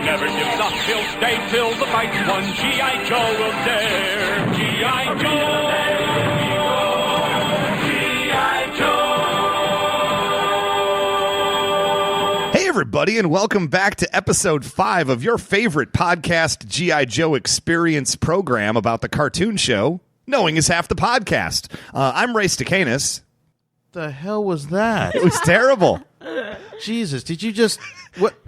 never gives up. He'll stay till the fight's won. G.I. Joe will dare. G.I. Joe. G.I. Joe. Hey, everybody, and welcome back to episode 5 of your favorite podcast, G.I. Joe Experience program about the cartoon show, Knowing is Half the Podcast. I'm Ray Stacanis. The hell was that? It was terrible. Jesus, did you just...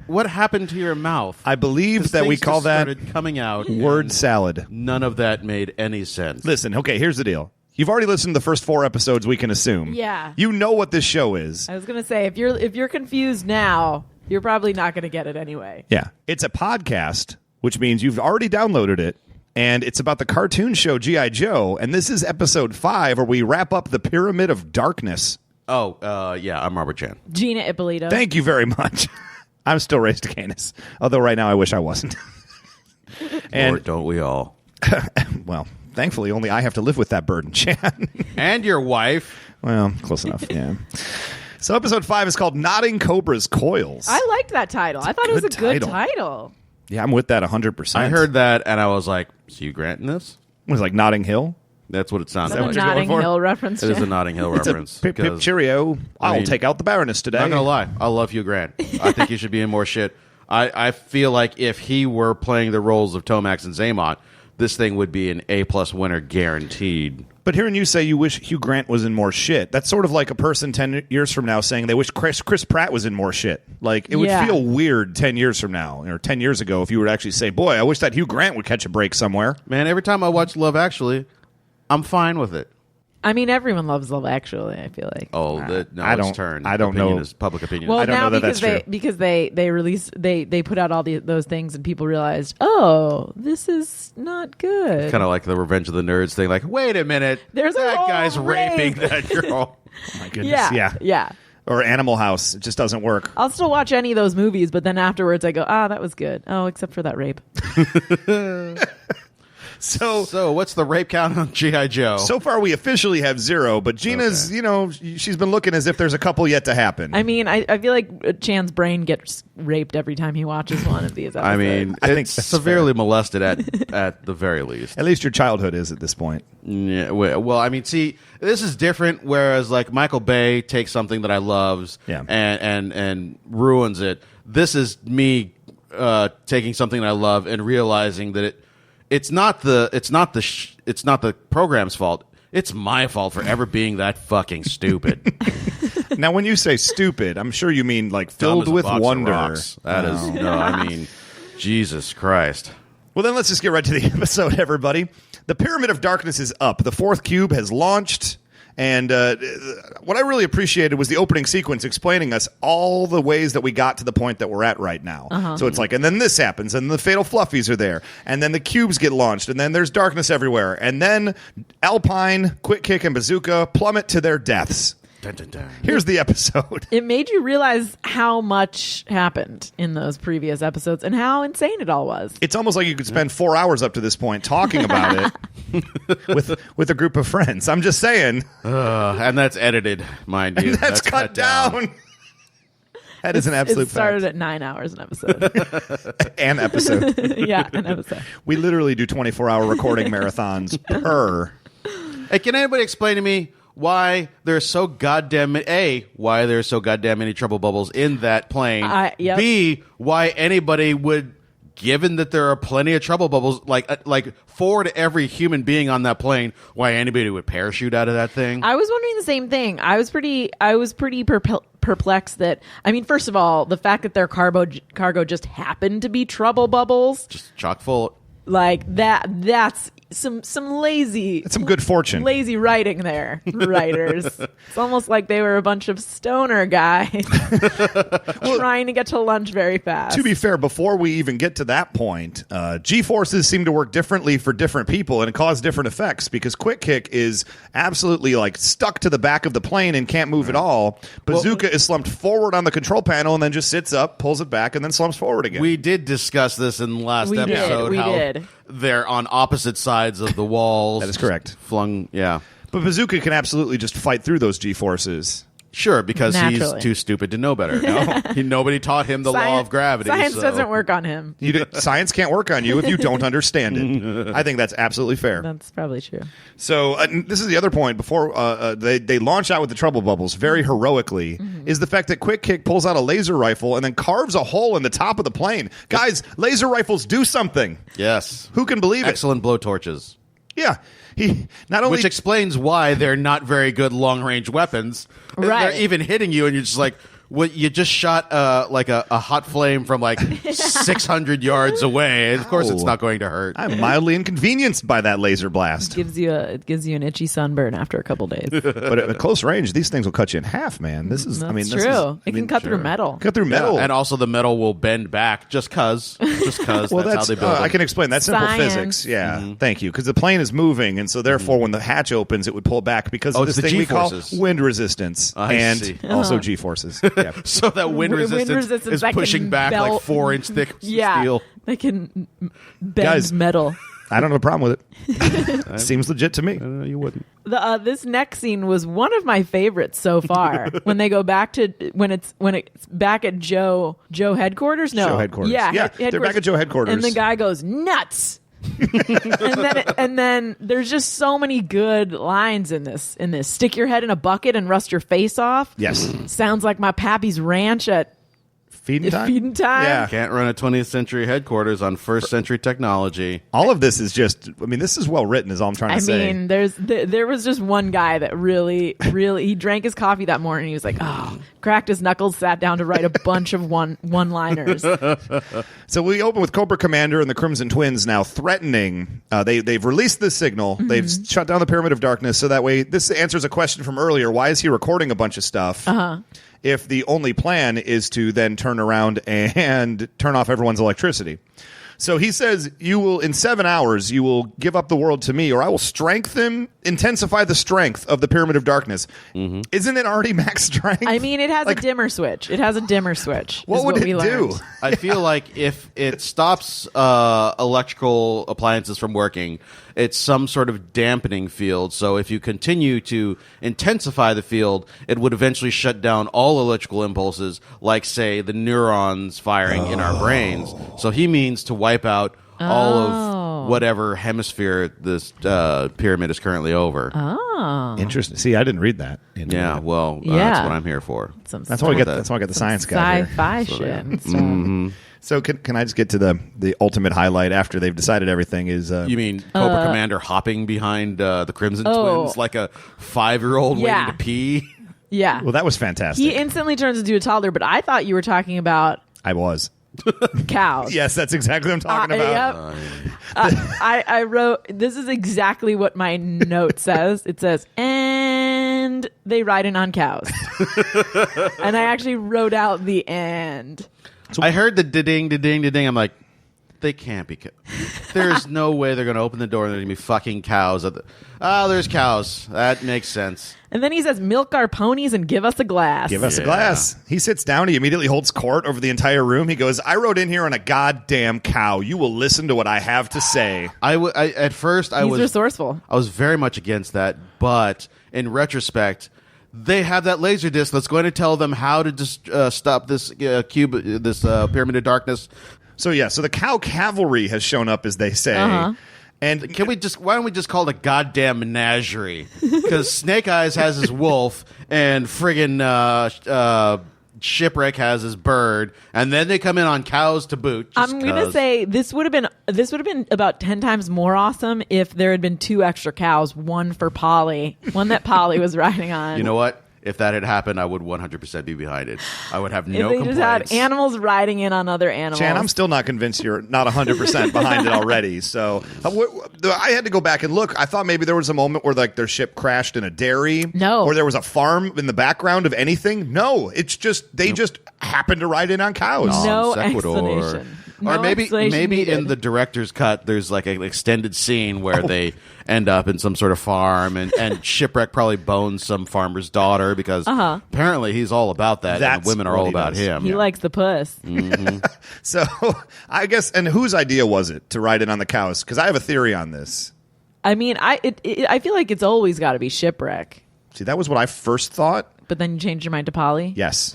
What happened to your mouth? I believe that we call that coming out word salad. None of that made any sense. Listen, okay, here's the deal. You've already listened to the first 4 episodes, we can assume. Yeah. You know what this show is. I was going to say, if you're confused now, you're probably not going to get it anyway. Yeah. It's a podcast, which means you've already downloaded it, and it's about the cartoon show G.I. Joe, and this is episode 5 where we wrap up the Pyramid of Darkness. Oh, yeah, I'm Robert Chan. Gina Ippolito. Thank you very much. I'm still Ray Stacanis, although right now I wish I wasn't. And Lord, don't we all? Well, thankfully, only I have to live with that burden, Chan. And your wife. Well, close enough, yeah. So episode 5 is called Nodding Cobra's Coils. I liked that title. I thought it was a good title. Yeah, I'm with that 100%. I heard that, and I was like, is Hugh Grant in this? It was like Notting Hill. That's what it sounded Is like. that a Notting Hill reference? It is a Notting Hill reference. Pip, pip, cheerio. I'll take out the Baroness today. Not going to lie. I love Hugh Grant. I think he should be in more shit. I feel like if he were playing the roles of Tomax and Zaymont, this thing would be an A-plus winner guaranteed. But hearing you say you wish Hugh Grant was in more shit, that's sort of like a person 10 years from now saying they wish Chris Pratt was in more shit. Like, it would feel weird 10 years from now, or 10 years ago, if you were to actually say, boy, I wish that Hugh Grant would catch a break somewhere. Man, every time I watch Love Actually, I'm fine with it. I mean, everyone loves Love Actually, I feel like. Oh, it's turned. I don't know. Public opinion. Well, I don't now know that that's true. Because they put out all those things and people realized, oh, this is not good. Kind of like the Revenge of the Nerds thing. Like, wait a minute. There's that a guy's rape. raping that girl. Oh, my goodness. Yeah. Or Animal House. It just doesn't work. I'll still watch any of those movies, but then afterwards I go, that was good. Oh, except for that rape. So what's the rape count on G.I. Joe? So far, we officially have 0, but Gina's, she's been looking as if there's a couple yet to happen. I mean, I feel like Chan's brain gets raped every time he watches one of these episodes. I mean, I think it's severely molested at the very least. At least your childhood is at this point. Yeah, well, I mean, see, this is different, whereas like Michael Bay takes something that I loves and ruins it. This is me taking something that I love and realizing that it's not the program's fault. It's my fault for ever being that fucking stupid. Now, when you say stupid, I'm sure you mean like filled with wonder. That is I mean, Jesus Christ. Well, then let's just get right to the episode, everybody. The Pyramid of Darkness is up. The 4th cube has launched. And what I really appreciated was the opening sequence explaining us all the ways that we got to the point that we're at right now. Uh-huh. So it's like, and then this happens, and the fatal fluffies are there, and then the cubes get launched, and then there's darkness everywhere, and then Alpine, Quick Kick, and Bazooka plummet to their deaths. Dun, dun, dun. Here's the episode. It made you realize how much happened in those previous episodes and how insane it all was. It's almost like you could spend 4 hours up to this point talking about it with a group of friends. I'm just saying. And that's edited, mind you. That's cut down. That is an absolute fact. It started fact. at 9 hours an episode. An episode. Yeah, an episode. We literally do 24-hour recording marathons per. Hey, can anybody explain to me why there's so goddamn many trouble bubbles in that plane? Yep. B, why anybody would, given that there are plenty of trouble bubbles, like 4 to every human being on that plane, why anybody would parachute out of that thing? I was wondering the same thing. I was pretty perplexed that, I mean, first of all, the fact that their cargo just happened to be trouble bubbles, just chock full, like that's some lazy. That's some good fortune. Lazy writing there, writers. It's almost like they were a bunch of stoner guys trying to get to lunch very fast. To be fair, before we even get to that point, G-forces seem to work differently for different people and cause different effects, because Quick Kick is absolutely like stuck to the back of the plane and can't move at all. Bazooka is slumped forward on the control panel and then just sits up, pulls it back, and then slumps forward again. We did discuss this in the last episode. We did. They're on opposite sides of the walls. That is correct. Flung, yeah. But Bazooka can absolutely just fight through those G-forces. Sure, because Naturally. he's too stupid to know better. No, nobody taught him the law of gravity. Science so. doesn't work on him. Science can't work on you if you don't understand it. I think that's absolutely fair. That's probably true. So this is the other point before they launch out with the trouble bubbles very heroically is the fact that Quick Kick pulls out a laser rifle and then carves a hole in the top of the plane. Guys, laser rifles do something. Yes. Who can believe Excellent blowtorches. Yeah. He not only Which explains why they're not very good long-range weapons. Right. They're even hitting you, and you're just like, well, you just shot like a hot flame from like 600 yards away. And of course, it's not going to hurt. I'm mildly inconvenienced by that laser blast. It gives you an itchy sunburn after a couple days. But at close range, these things will cut you in half, man. This is, That's I mean, this true. is, It can cut through metal. cut through metal. And also, the metal will bend back just because. Well, that's how they build I them. can explain. That's simple Science. physics. Yeah, thank you. Because the plane is moving, and so therefore, when the hatch opens, it would pull back because of it's this the thing we call G-forces. wind resistance I and see. also G-forces. Yeah. So that wind resistance is that pushing can back like belt- 4-inch thick Yeah, steel. they can bend Guys. metal. I don't have a problem with it. Seems legit to me. You wouldn't. This next scene was one of my favorites so far. When they go back to when it's back at Joe headquarters. No, Joe headquarters. Yeah, Yeah, they're back at Joe headquarters. and the guy goes nuts. and then there's just so many good lines in this. Stick your head in a bucket and rust your face off. Yes. Sounds like my pappy's ranch at Feeding time? feeding time. Yeah. Can't run a 20th century headquarters on first century technology. All of this is just, I mean, this is well written is all I'm trying to I say. mean, there was just one guy that really he drank his coffee that morning. He was like, cracked his knuckles, sat down to write a bunch of one-liners. So we open with Cobra Commander and the Crimson Twins now threatening. They've released this signal. They've shut down the Pyramid of Darkness. So that way, this answers a question from earlier. Why is he recording a bunch of stuff? If the only plan is to then turn around and turn off everyone's electricity. So he says, in 7 hours, you will give up the world to me, or I will intensify the strength of the Pyramid of Darkness. Isn't it already max strength? I mean, it has a dimmer switch. What would it we do? learned. I feel like if it stops electrical appliances from working, it's some sort of dampening field. So if you continue to intensify the field, it would eventually shut down all electrical impulses, like, say, the neurons firing in our brains. So he means to wipe out all of whatever hemisphere this pyramid is currently over. Interesting. See, I didn't read that. Yeah, well, Yeah. that's what I'm here for. That's why we got the science guy here. Sci-fi shit. and stuff. So can I just get to the ultimate highlight after they've decided everything is? You mean Cobra Commander hopping behind the Crimson Twins like a 5-year-old Yeah. waiting to pee? Yeah. well, that was fantastic. He instantly turns into a toddler, but I thought you were talking about I was. cows. Yes, that's exactly what I'm talking about. Yep. I wrote, this is exactly what my note says. It says, and they ride in on cows. And I actually wrote out the and. I heard the da-ding, da-ding, da-ding. I'm like, they can't be. There's no way they're going to open the door and there's going to be fucking cows. There's cows. That makes sense. And then he says, milk our ponies and give us a glass. Give us a glass. He sits down. He immediately holds court over the entire room. He goes, I rode in here on a goddamn cow. You will listen to what I have to say. At first, I He's was resourceful. I was very much against that, but in retrospect, they have that laser disc that's going to tell them how to just stop this Pyramid of Darkness. So the cow cavalry has shown up, as they say. And why don't we just call it a goddamn menagerie? Because Snake Eyes has his wolf, and friggin' Shipwreck has his bird, and then they come in on cows to boot. I'm gonna say this would have been about 10 times more awesome if there had been 2 extra cows, one for Polly, one that Polly was riding on. You know what? If that had happened, I would 100% be behind it. I would have no if they complaints. just had animals riding in on other animals. Chan, I'm still not convinced you're not 100% behind it already. So I had to go back and look. I thought maybe there was a moment where their ship crashed in a dairy. No. Or there was a farm in the background of anything. No, it's just they just happened to ride in on cows. No Sequitur. explanation. Or No maybe explanation needed. in the director's cut, there's like an extended scene where they end up in some sort of farm, and Shipwreck probably bones some farmer's daughter because apparently he's all about that, and That's the women are what all he about does. him. He likes the puss. So I guess, and whose idea was it to ride in on the cows? Because I have a theory on this. I mean, I feel like it's always got to be Shipwreck. See, that was what I first thought. but then you changed your mind to Polly? Yes.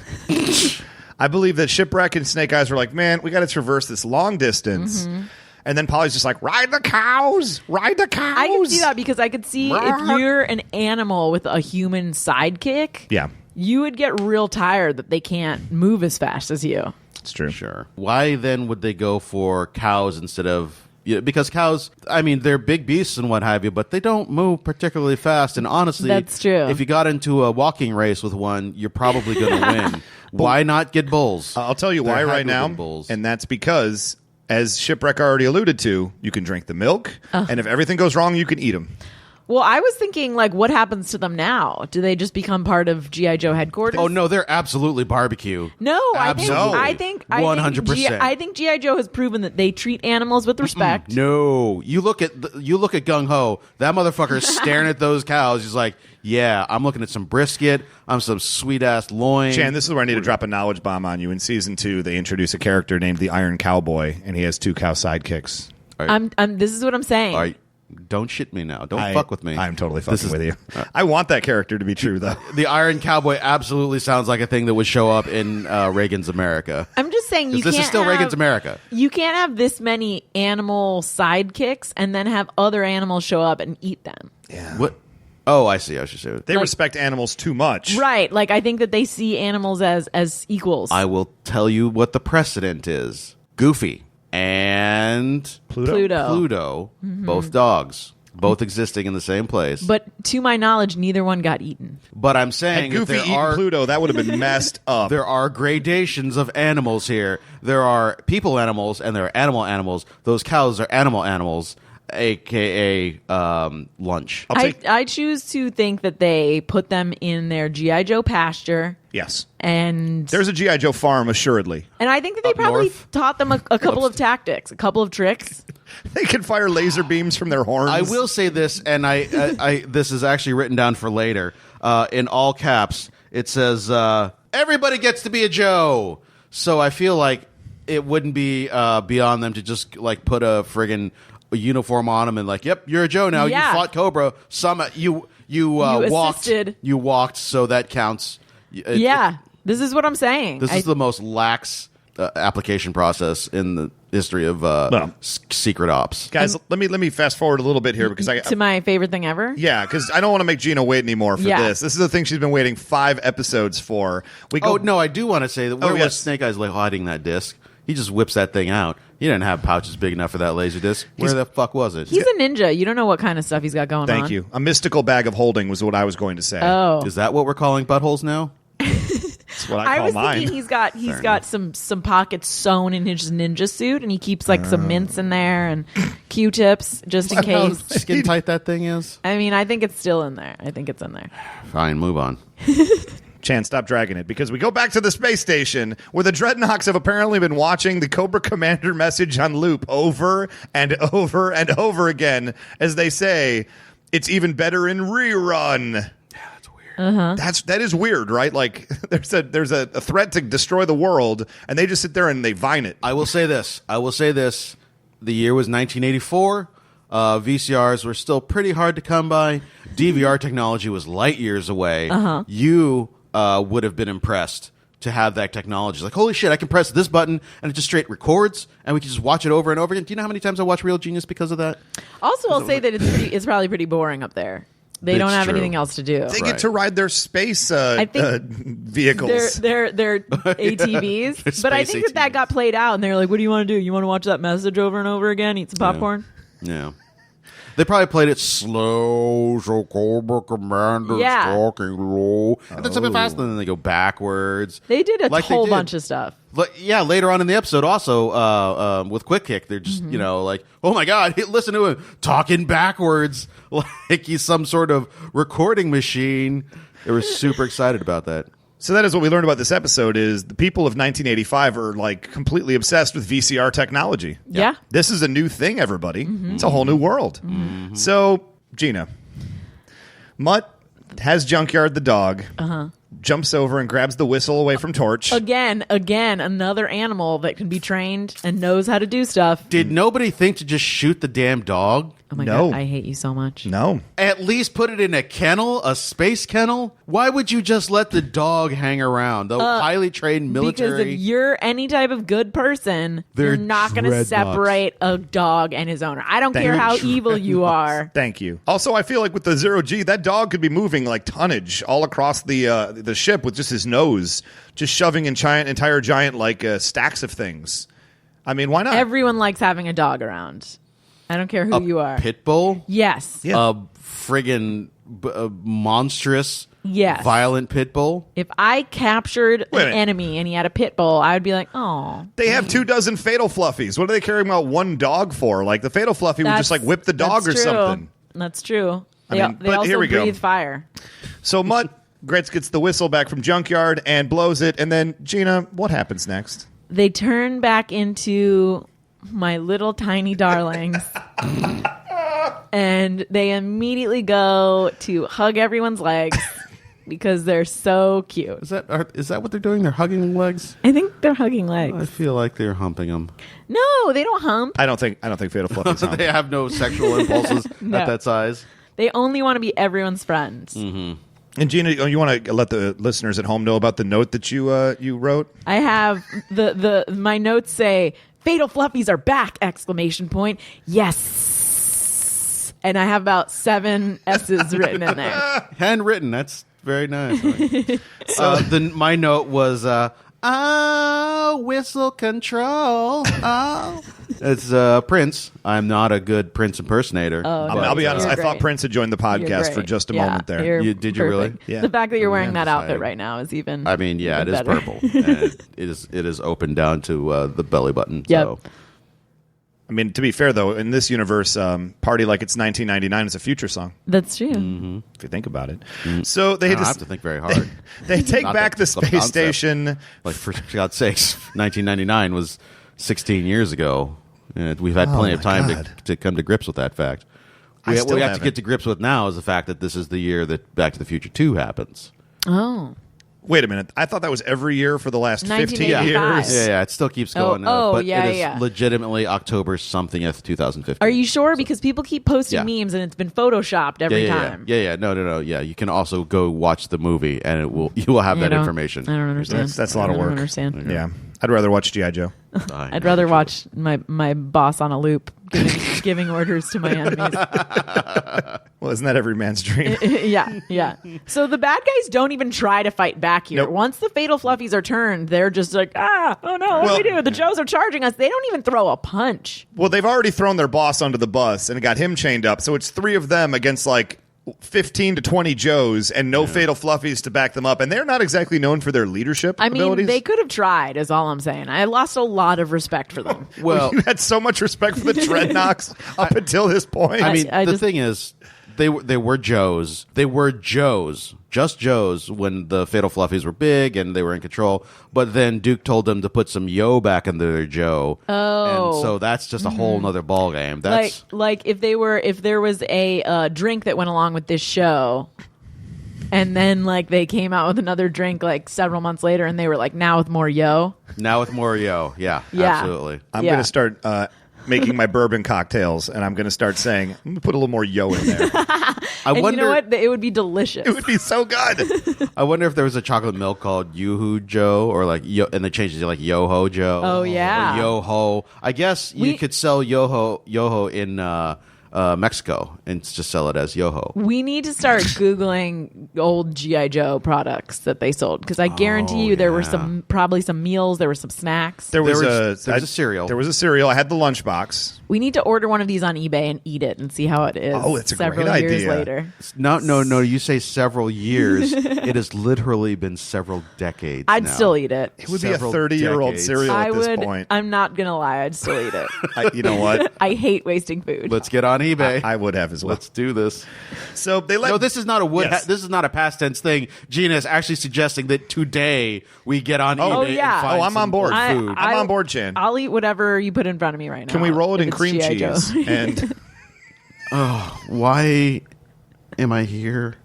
I believe that Shipwreck and Snake Eyes were like, man, we got to traverse this long distance. Mm-hmm. And then Polly's just like, ride the cows. Ride the cows. I can see that because I could see if you're an animal with a human sidekick, Yeah, you would get real tired that they can't move as fast as you. it's true. Sure. Why then would they go for cows instead of... Yeah, because cows, I mean, they're big beasts and what have you, but they don't move particularly fast. And honestly, That's true. If you got into a walking race with one, you're probably going to win. Why not get bulls? I'll tell you There why had to right have now. been bulls. And that's because, as Shipwreck already alluded to, you can drink the milk. And if everything goes wrong, you can eat them. Well, I was thinking, like, what happens to them now? Do they just become part of G.I. Joe headquarters? Oh, no, they're absolutely barbecue. No, Absolutely. I think 100%. I think G.I. Joe has proven that they treat animals with respect. No, you look at Gung Ho. That motherfucker is staring at those cows. He's like, "Yeah, I'm looking at some brisket. I'm some sweet ass loin." Chan, this is where I need to drop a knowledge bomb on you. In season 2, they introduce a character named the Iron Cowboy, and he has 2 cow sidekicks. This is what I'm saying. All right, don't shit me now. Don't fuck with me. I'm totally fucking with you. I want that character to be true, though. The Iron Cowboy absolutely sounds like a thing that would show up in Reagan's America. I'm just saying you This can't is still have, Reagan's America. You can't have this many animal sidekicks and then have other animals show up and eat them. Yeah. What? Oh, I see. I should say. They respect animals too much. Right. Like, I think that they see animals as equals. I will tell you what the precedent is. Goofy and Pluto. Both dogs. Both existing in the same place. But to my knowledge, neither one got eaten. But I'm Had saying that Goofy there eaten are Pluto, that would have been messed up. there are gradations of animals here. There are people animals and there are animal animals. Those cows are animals, aka lunch. I choose to think that they put them in their G.I. Joe pasture. Yes. And There's a G.I. Joe farm, assuredly. and I think that they Up probably north. taught them a couple of tactics, a couple of tricks. They can fire laser beams from their horns. I will say this, and I this is actually written down for later. In all caps, it says, "Everybody gets to be a Joe." So I feel like it wouldn't be beyond them to just like put a friggin' uniform on them and like, "Yep, you're a Joe now. Yeah. You fought Cobra. You walked. assisted. You walked, so that counts." This is what I'm saying. This is the most lax application process in the history of secret ops. Guys, let me fast forward a little bit here because to my favorite thing ever. Yeah, because I don't want to make Gina wait anymore for this. This is the thing she's been waiting 5 episodes for. Oh, no, I do want to say that where was yes. Snake Eyes like hiding that disc? He just whips that thing out. He didn't have pouches big enough for that laser disc. Where the fuck was it? He's a ninja. You don't know what kind of stuff he's got going on. Thank you. A mystical bag of holding was what I was going to say. Oh, Is that what we're calling buttholes now? That's what I I call was mine. thinking he's got some pockets sewn in his ninja suit, and he keeps like some mints in there and Q-tips just in How case. skin tight that thing is? I mean, I think it's still in there. I think it's in there. Fine, move on. Chan, stop dragging it, because we go back to the space station where the Dreadnoks have apparently been watching the Cobra Commander message on loop over and over and over again as they say, it's even better in rerun. That is weird, right? Like there's a threat to destroy the world, and they just sit there and they vine it. I will say this. The year was 1984. VCRs were still pretty hard to come by. DVR technology was light years away. You would have been impressed to have that technology. Like, holy shit, I can press this button and it just straight records, and we can just watch it over and over again. Do you know how many times I watch Real Genius because of that? Also, I'll say that it's probably pretty boring up there. They don't It's have true. anything else to do. They get to ride their space I think vehicles. They're ATVs, They're but I space think that ATVs. got played out, and they're like, "What do you want to do? You want to watch that message over and over again? Eat some popcorn." Yeah. They probably played it slow, so Cobra Commander's Yeah. talking low. And then something fast, and then they go backwards. They did a Like they whole did. bunch of stuff. Yeah, later on in the episode, also with Quick Kick, they're just like, "Oh my god, listen to him talking backwards like he's some sort of recording machine." They were super excited about that. So that is what we learned about this episode: is the people of 1985 are like completely obsessed with VCR technology. Yeah. This is a new thing, everybody. It's a whole new world. So, Gina, Mutt has Junkyard the dog jumps over and grabs the whistle away from Torch. Again, another animal that can be trained and knows how to do stuff. Did nobody think to just shoot the damn dog? Oh my No. God, I hate you so much. No. At least put it in a kennel, a space kennel. Why would you just let the dog hang around? The highly trained military. Because if you're any type of good person, They're you're not going to dreadnoughts. separate a dog and his owner. I don't care you. how evil you are. Thank you. Also, I feel like with the Zero-G, that dog could be moving like tonnage all across the ship with just his nose, just shoving in entire giant like stacks of things. I mean, why not? Everyone likes having a dog around. I don't care who you are. Pit bull? Yes. Yeah. A friggin' monstrous, Yes. violent pit bull? If I captured Wait a an minute. enemy and he had a pit bull, I would be like, oh. They have 24 fatal fluffies. What are they caring about one dog for? Like the fatal fluffy would just like whip the dog or that's true. something. That's true. I They, mean, they but also here we go. breathe fire. So Mutt Gretz gets the whistle back from Junkyard and blows it. And then, Gina, what happens next? They turn back into my little tiny darlings. And they immediately go to hug everyone's legs because they're so cute. Is that what they're doing? They're hugging legs? I think they're hugging legs. I feel like they're humping them. No, they don't hump. I don't think Fatal Fluffy's on. They have no sexual impulses No. at that size. They only want to be everyone's friends. And Gina, you want to let the listeners at home know about the note that you wrote? I have my notes say fatal fluffies are back! ! Yes. And I have about 7 S's written in there. Handwritten. That's very nice. My note was, whistle control. Oh. It's Prince. I'm not a good Prince impersonator. Oh, okay. I'll be honest. You're I thought great. Prince had joined the You're podcast great. for just a Yeah, moment there. you're Did you really? perfect. Yeah. The fact that you're wearing that decided. outfit right now is even. I mean, yeah, it even is better. purple. And it is open down to the belly button. Yep. So. I mean, to be fair, though, in this universe, Party Like It's 1999 is a future song, That's true. if you think about it. So they I don't just have to think very hard. they take Not back the- the the space concept. station. Like, for God's sakes, 1999 was 16 years ago. And we've had plenty my of time God. to come to grips with that fact. I What still we have to haven't. get to grips with now is the fact that this is the year that Back to the Future 2 happens. Oh. Wait a minute. I thought that was every year for the last 15 1985. years. Yeah, it still keeps going. oh, but yeah, it is yeah. legitimately October somethingth, 2015. Are you sure? Because people keep posting Yeah. memes and it's been photoshopped every yeah, time. Yeah. No. Yeah, you can also go watch the movie, and you will have You that don't- information. I don't understand. That's a lot of I work. don't understand. Yeah. I'd rather watch G.I. Joe. I'd rather watch my boss on a loop giving orders to my enemies. Well, isn't that every man's dream? yeah. So the bad guys don't even try to fight back here. Nope. Once the fatal fluffies are turned, they're just like, oh no, what do we do? The Joes are charging us. They don't even throw a punch. Well, they've already thrown their boss onto the bus and got him chained up. So it's 3 of them against like 15 to 20 Joes and no fatal fluffies to back them up. And they're not exactly known for their leadership I mean, abilities. they could have tried, is all I'm saying. I lost a lot of respect for them. Well, You had so much respect for the Dreadnoks up until this point. I mean, I the just- thing is, they were Joes. They were Joes, just Joes, when the Fatal Fluffies were big and they were in control. But then Duke told them to put some Yo back into their Joe. Oh. And so that's just a whole nother ball game. That's like if there was a drink that went along with this show, and then like they came out with another drink like several months later, and they were like, now with more Yo. now with more Yo. Yeah, Yeah. absolutely. I'm Yeah. going to start making my bourbon cocktails, and I'm going to start saying, I'm going to put a little more Yo in there. I And wonder. you know what? It would be delicious. It would be so good. I wonder if there was a chocolate milk called Yoo-Hoo Joe, or like and they changed it to like Yo-Ho Joe. Oh, yeah. Or Yo-Ho. I guess you could sell Yo-Ho in Mexico and just sell it as Yo-Ho. We need to start Googling old G.I. Joe products that they sold, because I guarantee you there were probably some meals, there were some snacks. There was a cereal. There was a cereal. I had the lunchbox. We need to order one of these on eBay and eat it and see how it is. Oh, that's a several great years idea. later. No. You say several years. It has literally been several decades. I'd now. still eat it. It would be a Several 30-year-old decades. cereal I at this would. point. I'm not gonna lie. I'd still eat it. You know what? I hate wasting food. Let's get on eBay. I would have as well. Let's do this. So they let. No, this is not a Yes. this is not a past tense thing. Gina is actually suggesting that today we get on Oh, eBay. yeah. And find Oh, I'm some on board. old food. I'm on board, Chan. I'll eat whatever you put in front of me right now. Can we roll it if in it's cream G.I. Joe. cheese? And Why? Am I here?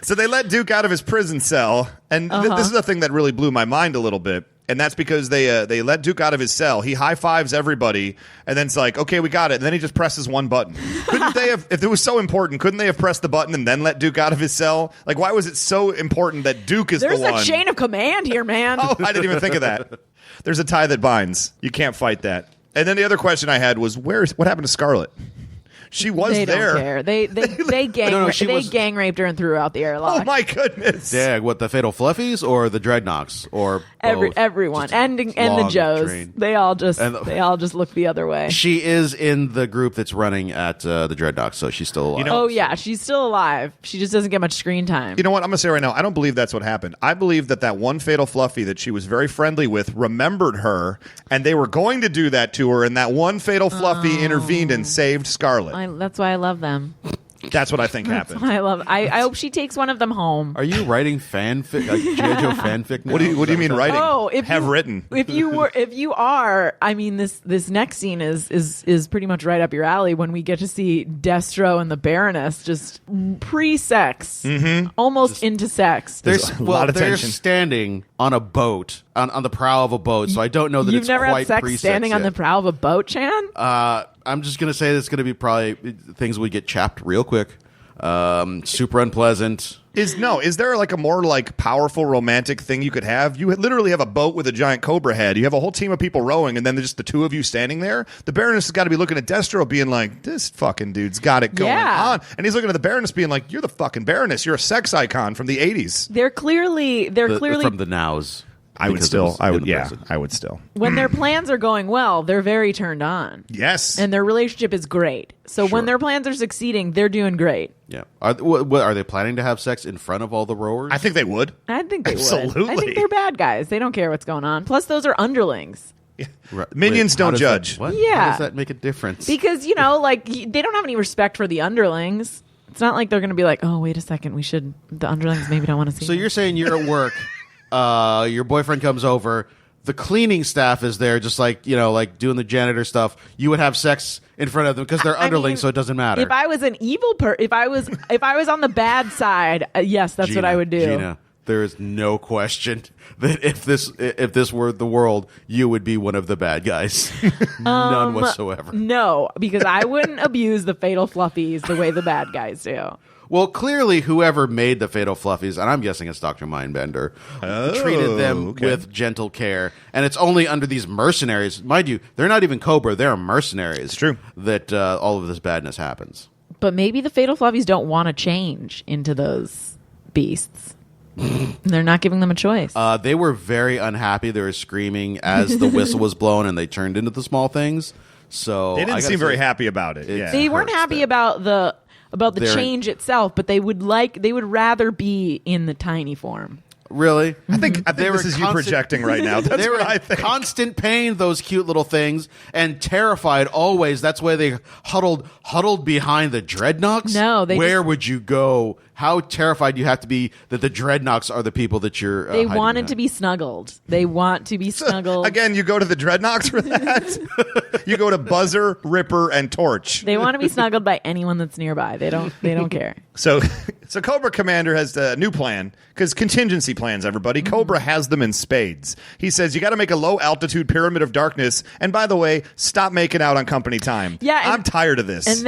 So they let Duke out of his prison cell, and this is the thing that really blew my mind a little bit. And that's because they let Duke out of his cell. He high fives everybody, and then it's like, okay, we got it. And then he just presses one button. Couldn't they have, if it was so important, couldn't they have pressed the button and then let Duke out of his cell? Like, why was it so important that Duke is There's the one? a chain of command here, man. Oh, I didn't even think of that. There's a tie that binds. You can't fight that. And then the other question I had was, what happened to Scarlet? She was they there. Don't care. They gang raped her and threw her out the airlock. Oh my goodness! Yeah, what, the Fatal Fluffies or the Dreadnoks or both? Everyone and the Joes. Train. They all just look the other way. She is in the group that's running at the Dreadnoks, so she's still alive. Oh yeah, she's still alive. She just doesn't get much screen time. You know what? I'm gonna say right now, I don't believe that's what happened. I believe that one Fatal Fluffy that she was very friendly with remembered her, and they were going to do that to her, and that one Fatal Fluffy intervened and saved Scarlet. That's why I love them. That's what I think happened. I love. I hope she takes one of them home. Are you writing fanfic, like G.I.Joe fanfic now? What do you mean writing? Oh, written. If you are, I mean, this next scene is pretty much right up your alley when we get to see Destro and the Baroness just pre-sex, almost into sex. There's a lot of they're tension. Standing on a boat, on the prow of a boat, so I don't know that You've it's never quite had sex pre-sex standing on yet. the prow of a boat, Chan? I'm just going to say it's going to be probably things we get chapped real quick. Super unpleasant. Is there like a more like powerful romantic thing you could have? You literally have a boat with a giant cobra head. You have a whole team of people rowing, and then there's just the two of you standing there. The Baroness has got to be looking at Destro being like, this fucking dude's got it going on. And he's looking at the Baroness being like, you're the fucking Baroness. You're a sex icon from the 80s. They're clearly from the nows. I would still. When their plans are going well, they're very turned on. Yes. And their relationship is great. So when their plans are succeeding, they're doing great. Yeah. Are they planning to have sex in front of all the rowers? I think they would. I think they Absolutely. would. I think they're bad guys. They don't care what's going on. Plus, those are underlings. Right. Minions Wait, how don't does judge. That, what? Yeah. How does that make a difference? Because, they don't have any respect for the underlings. It's not like they're going to be like, oh, wait a second, the underlings maybe don't want to see So them. you're saying you're at work, your boyfriend comes over, the cleaning staff is there, just like, like doing the janitor stuff. You would have sex in front of them because they're underlings, so it doesn't matter. If I was an evil if I was on the bad side, yes, that's what I would do. Gina, there is no question that if this were the world, you would be one of the bad guys. None whatsoever. No, because I wouldn't abuse the fatal fluffies the way the bad guys do. Well, clearly, whoever made the Fatal Fluffies, and I'm guessing it's Dr. Mindbender, treated them with gentle care. And it's only under these mercenaries. Mind you, they're not even Cobra. They're mercenaries. It's true. That all of this badness happens. But maybe the fatal fluffies don't want to change into those beasts. They're not giving them a choice. They were very unhappy. They were screaming as the whistle was blown, and they turned into the small things. So they didn't seem very happy about it. Yeah. They weren't happy about the change itself, but they would rather be in the tiny form. Really? I think this is you projecting right now. That's they were what I think. Constant pain, those cute little things, and terrified always. That's why they huddled behind the Dreadnoks. No, where would you go? How terrified do you have to be that the Dreadnoks are the people that you're they hiding wanted behind? to be snuggled. They want to be snuggled. Again, you go to the Dreadnoks for that? You go to Buzzer, Ripper, and Torch. They want to be snuggled by anyone that's nearby. They don't care. So Cobra Commander has a new plan, because contingency plans, everybody. Cobra has them in spades. He says, you got to make a low-altitude pyramid of darkness, and by the way, stop making out on company time. Yeah, I'm tired of this. And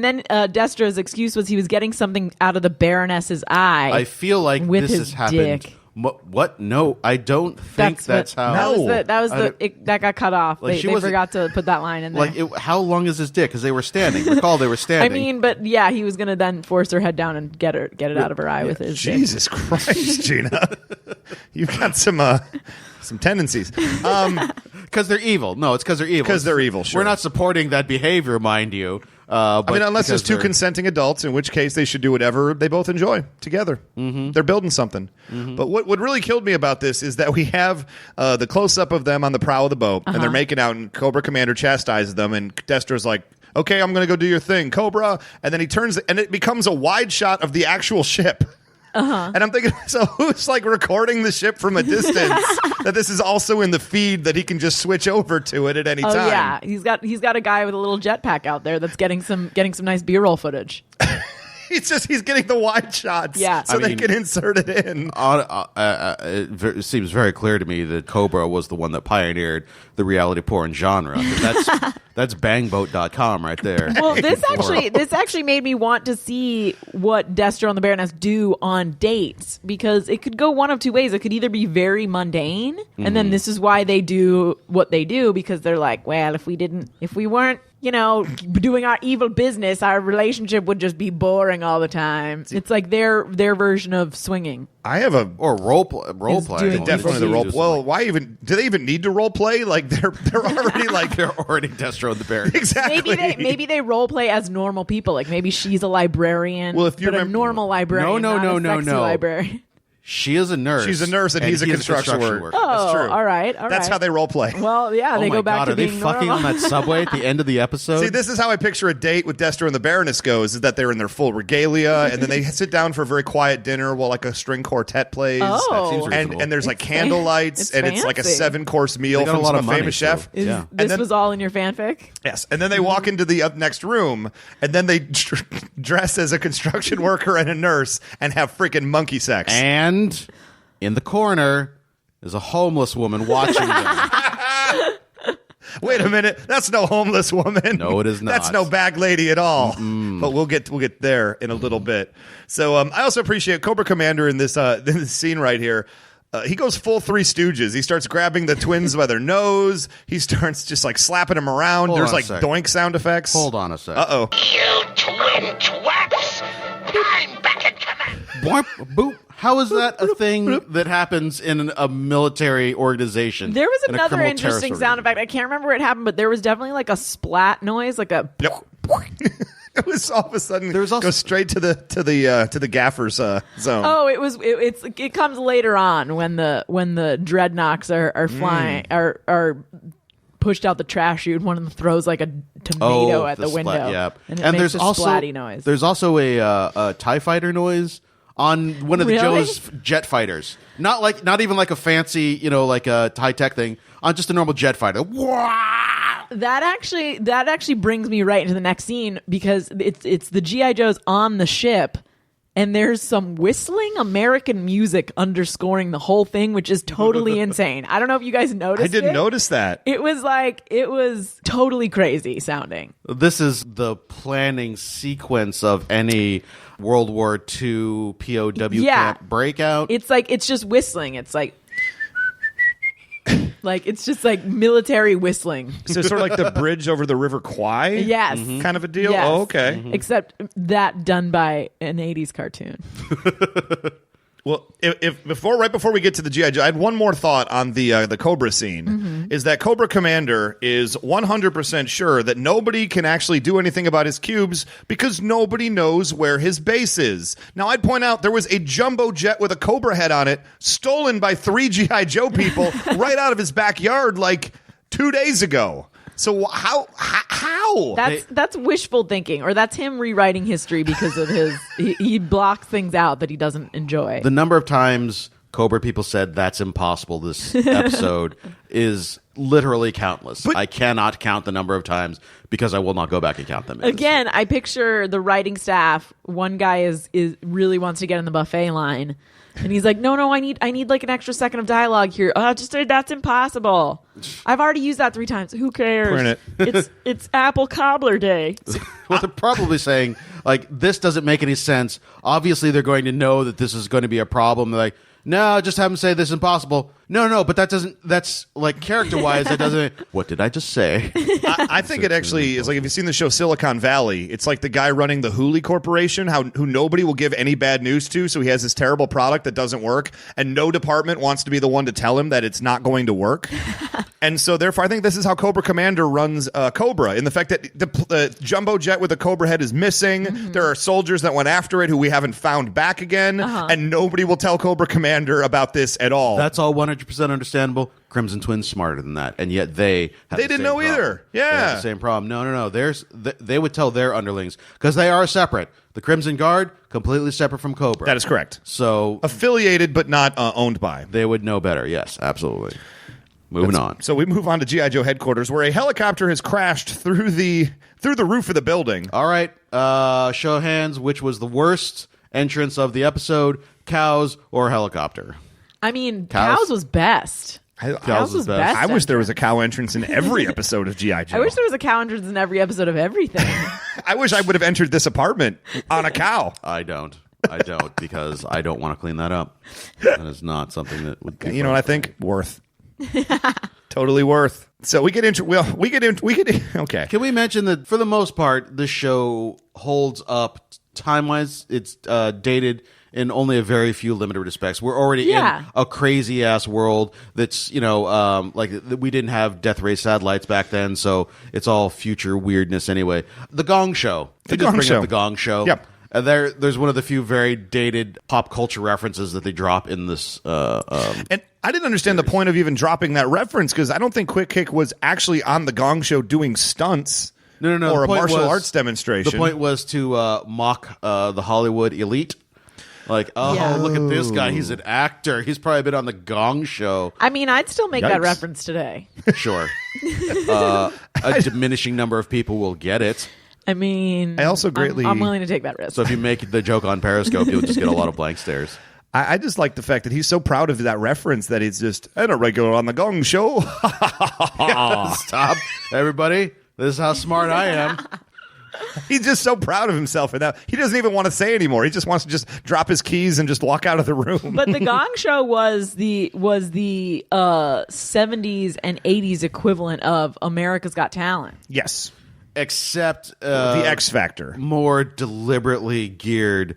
then Destro's excuse was he was getting something out of the Baroness's eye. I feel like with this his has happened. dick. What? No, I don't think that's how. No. That got cut off. Like, they forgot to put that line in there. Like, how long is his dick? Because they were standing. Recall, they were standing. I mean, but yeah, he was going to then force her head down and get it out of her eye with his dick. Jesus Christ, Gina. You've got some tendencies. Because they're evil. No, it's because they're evil. Because they're evil, sure. We're not supporting that behavior, mind you. Unless there's two consenting adults, in which case they should do whatever they both enjoy together. Mm-hmm. They're building something. Mm-hmm. But what really killed me about this is that we have the close-up of them on the prow of the boat, and they're making out, and Cobra Commander chastises them, and Destro's like, okay, I'm going to go do your thing, Cobra. And then he turns, and it becomes a wide shot of the actual ship. And I'm thinking, so who's like recording the ship from a distance that this is also in the feed that he can just switch over to it at any time? Yeah, he's got a guy with a little jetpack out there that's getting some nice B-roll footage. he's getting the wide shots, Yeah. so they can insert it in. It seems very clear to me that Cobra was the one that pioneered the reality porn genre. That's bangboat.com right there. Well, this actually made me want to see what Destro and the Baroness do on dates, because it could go one of two ways. It could either be very mundane, and then this is why they do what they do, because they're like, well, if we weren't, doing our evil business, our relationship would just be boring all the time. It's like their version of swinging. I have or role play. Definitely the role. Well, why even? Do they even need to role play? Like they're already like they're already Destro and the Baron. Exactly. Maybe they role play as normal people. Like maybe she's a librarian. Well, if you remember, a normal librarian, not a sexy librarian. She is a nurse. She's a nurse, and he's a construction worker. Oh, that's true. All right. That's how they role play. Well, yeah, they go back to being normal. Are they fucking on that subway at the end of the episode? See, this is how I picture a date with Destro and the Baroness goes, is that they're in their full regalia, and then they sit down for a very quiet dinner while like a string quartet plays. Oh. That seems reasonable. And there's like candle lights, and it's like a 7-course meal from some famous chef. This was all in your fanfic? Yes. And then they walk into the next room, and then they dress as a construction worker and a nurse and have freaking monkey sex. And in the corner is a homeless woman watching them. Wait a minute, that's no homeless woman. No, it is not. That's no bag lady at all. But we'll get there in a little bit. So I also appreciate Cobra Commander in this scene right here. He goes full Three Stooges. He starts grabbing the twins by their nose. He starts just like slapping them around. There's like doink sound effects. Hold on a sec. Uh-oh. You twin twats! I'm back in command! Boop, boop. How is that a thing that happens in a military organization? There was another interesting sound effect. I can't remember where it happened, but there was definitely like a splat noise, like a. Yep. It was all of a sudden. There was also, go straight to the gaffer's zone. Oh, it comes later on when the dreadnoughts are flying are pushed out the trash chute. One of them throws like a tomato at the window. Yeah, and it makes there's a also splatty noise. There's also a TIE fighter noise on one of the Really? Joe's jet fighters. Not even like a fancy, like a high tech thing. On just a normal jet fighter. That actually brings me right into the next scene, because it's the G.I. Joes on the ship, and there's some whistling American music underscoring the whole thing, which is totally insane. I don't know if you guys noticed. I didn't notice that. It was totally crazy sounding. This is the planning sequence of any World War II POW camp breakout. It's just whistling. It's like it's just like military whistling. So sort of like the bridge over the River Kwai? Yes. Kind of a deal? Yes. Oh, okay. Except that done by an 80s cartoon. Well, right before we get to the G.I. Joe, I had one more thought on the Cobra scene. Is that Cobra Commander is 100% sure that nobody can actually do anything about his cubes because nobody knows where his base is. Now, I'd point out there was a jumbo jet with a Cobra head on it stolen by 3 G.I. Joe people right out of his backyard like 2 days ago. So how? That's wishful thinking, or that's him rewriting history because of his he blocks things out that he doesn't enjoy. The number of times Cobra people said that's impossible this episode is literally countless. I cannot count the number of times because I will not go back and count them. Again, I picture the writing staff. One guy is really wants to get in the buffet line. And he's like, no, I need like an extra second of dialogue here. Just that's impossible. I've already used that 3 times. Who cares? Print it. It's Apple Cobbler Day. Well, they're probably saying like this doesn't make any sense. Obviously, they're going to know that this is going to be a problem. They're like, no, just have him say this is impossible. No, but that's like character-wise, that doesn't... What did I just say? I think it actually is like, if you've seen the show Silicon Valley, it's like the guy running the Hooli Corporation, who nobody will give any bad news to, so he has this terrible product that doesn't work, and no department wants to be the one to tell him that it's not going to work. And so, therefore, I think this is how Cobra Commander runs Cobra, in the fact that the jumbo jet with a Cobra head is missing. There are soldiers that went after it who we haven't found back again, and nobody will tell Cobra Commander about this at all. That's all 100% understandable. Crimson Twin's smarter than that, and yet they didn't know either. Yeah, they have the same problem. No. They would tell their underlings because they are separate. The Crimson Guard completely separate from Cobra. That is correct. So affiliated but not owned by. They would know better. Yes, absolutely. Moving on. So we move on to G.I. Joe headquarters, where a helicopter has crashed through the roof of the building. All right. Show of hands, which was the worst entrance of the episode, cows or helicopter? I mean, cows was best. Cows was best. I wish there was a cow entrance in every episode of G.I. Joe. I wish there was a cow entrance in every episode of everything. I wish I would have entered this apartment on a cow. I don't because I don't want to clean that up. That is not something that would be You know what I think? Worth. Totally worth. So we get into okay. Can we mention that for the most part, this show holds up time-wise? It's dated in only a very few limited respects. We're already in a crazy-ass world that's, like we didn't have death ray satellites back then, so it's all future weirdness anyway. The Gong Show. The Gong Show. Up the Gong Show. Yep. There's one of the few very dated pop culture references that they drop in this. And I didn't understand the point of even dropping that reference because I don't think Quick Kick was actually on the Gong Show doing stunts. No. Or the a point martial was- arts demonstration. The point was to mock the Hollywood elite. Like, Yeah. look at this guy. He's an actor. He's probably been on the Gong Show. I mean, I'd still make that Yikes. reference today. Sure. A diminishing number of people will get it. I mean, I also greatly- I'm willing to take that risk. So if you make the joke on Periscope, you'll just get a lot of blank stares. I just like the fact that he's so proud of that reference that he's just and a regular on the Gong Show. Stop, everybody. This is how smart I am. He's just so proud of himself and that he doesn't even want to say anymore. He just wants to just drop his keys and just walk out of the room. But the Gong Show was the 70s and 80s equivalent of America's Got Talent. Yes. Except The X Factor. more deliberately geared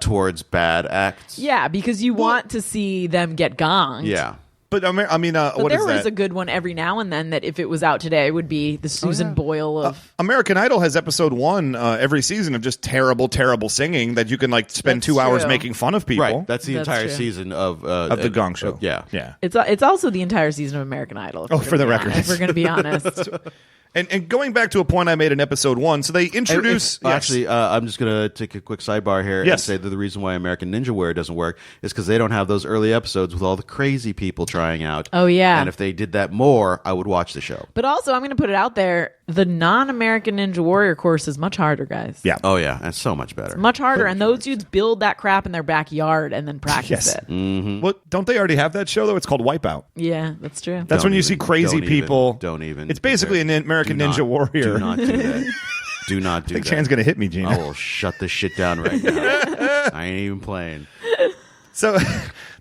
towards bad acts. Yeah, because you want to see them get gonged. Yeah. But I mean, But what there is was that? a good one every now and then that if it was out today would be the Susan Boyle of... American Idol has episode 1 every season of just terrible, terrible singing that you can like spend That's 2 hours true. making fun of people. Right. That's the That's entire true. season of Of the Gong Show. Yeah. Yeah. It's also the entire season of American Idol. if Oh, we're for gonna the be record. honest. If we're going to be honest. And going back to a point I made in episode 1, so they introduce... Yes. Actually, I'm just going to take a quick sidebar here and Yes. say that the reason why American Ninja Warrior doesn't work is because they don't have those early episodes with all the crazy people trying out. Oh, yeah. And if they did that more, I would watch the show. But also, I'm going to put it out there, the non-American Ninja Warrior course is much harder, guys. Yeah. Oh, yeah. That's so much better. Much harder. And those dudes build that crap in their backyard and then practice Yes. it. Well, don't they already have that show, though? It's called Wipeout. Yeah, that's true. That's Don't when you even- see crazy don't even- people. don't even It's basically an American Do not- Ninja Warrior. Do not do that. Do not do I think that. Chan's going to hit me, Gina. I will shut this shit down right now. I ain't even playing. So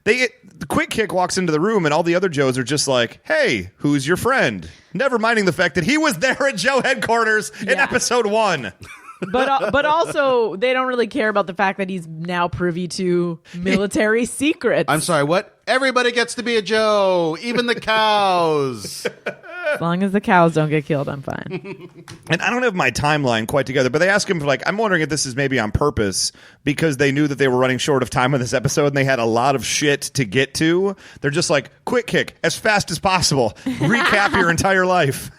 the Quick Kick walks into the room and all the other Joes are just like, hey, who's your friend? Never minding the fact that he was there at Joe headquarters in Yeah. episode 1. But also, they don't really care about the fact that he's now privy to military secrets. I'm sorry, what? Everybody gets to be a Joe, even the cows. As long as the cows don't get killed, I'm fine. And I don't have my timeline quite together, but they ask him, like, I'm wondering if this is maybe on purpose because they knew that they were running short of time on this episode and they had a lot of shit to get to. They're just like, Quick Kick, as fast as possible. Recap your entire life.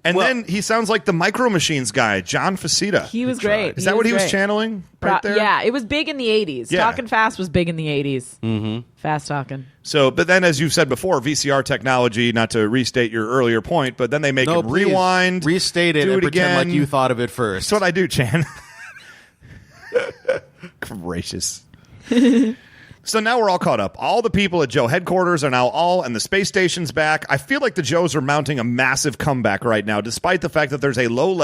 And then he sounds like the Micro Machines guy, John Facita. He was great. Is that what he was great. channeling right there? Yeah, it was big in the 80s. Yeah. Talking fast was big in the 80s. Mm-hmm. Fast talking. So, but then as you've said before, VCR technology, not to restate your earlier point, but then they make him please. rewind. Restate it do and it pretend again. like you thought of it first. That's what I do, Chan. Gracious. So now we're all caught up. All the people at Joe headquarters are now and the space station's back. I feel like the Joes are mounting a massive comeback right now, despite the fact that there's a low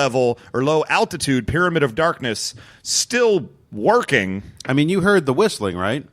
altitude pyramid of darkness still working. I mean, you heard the whistling, right?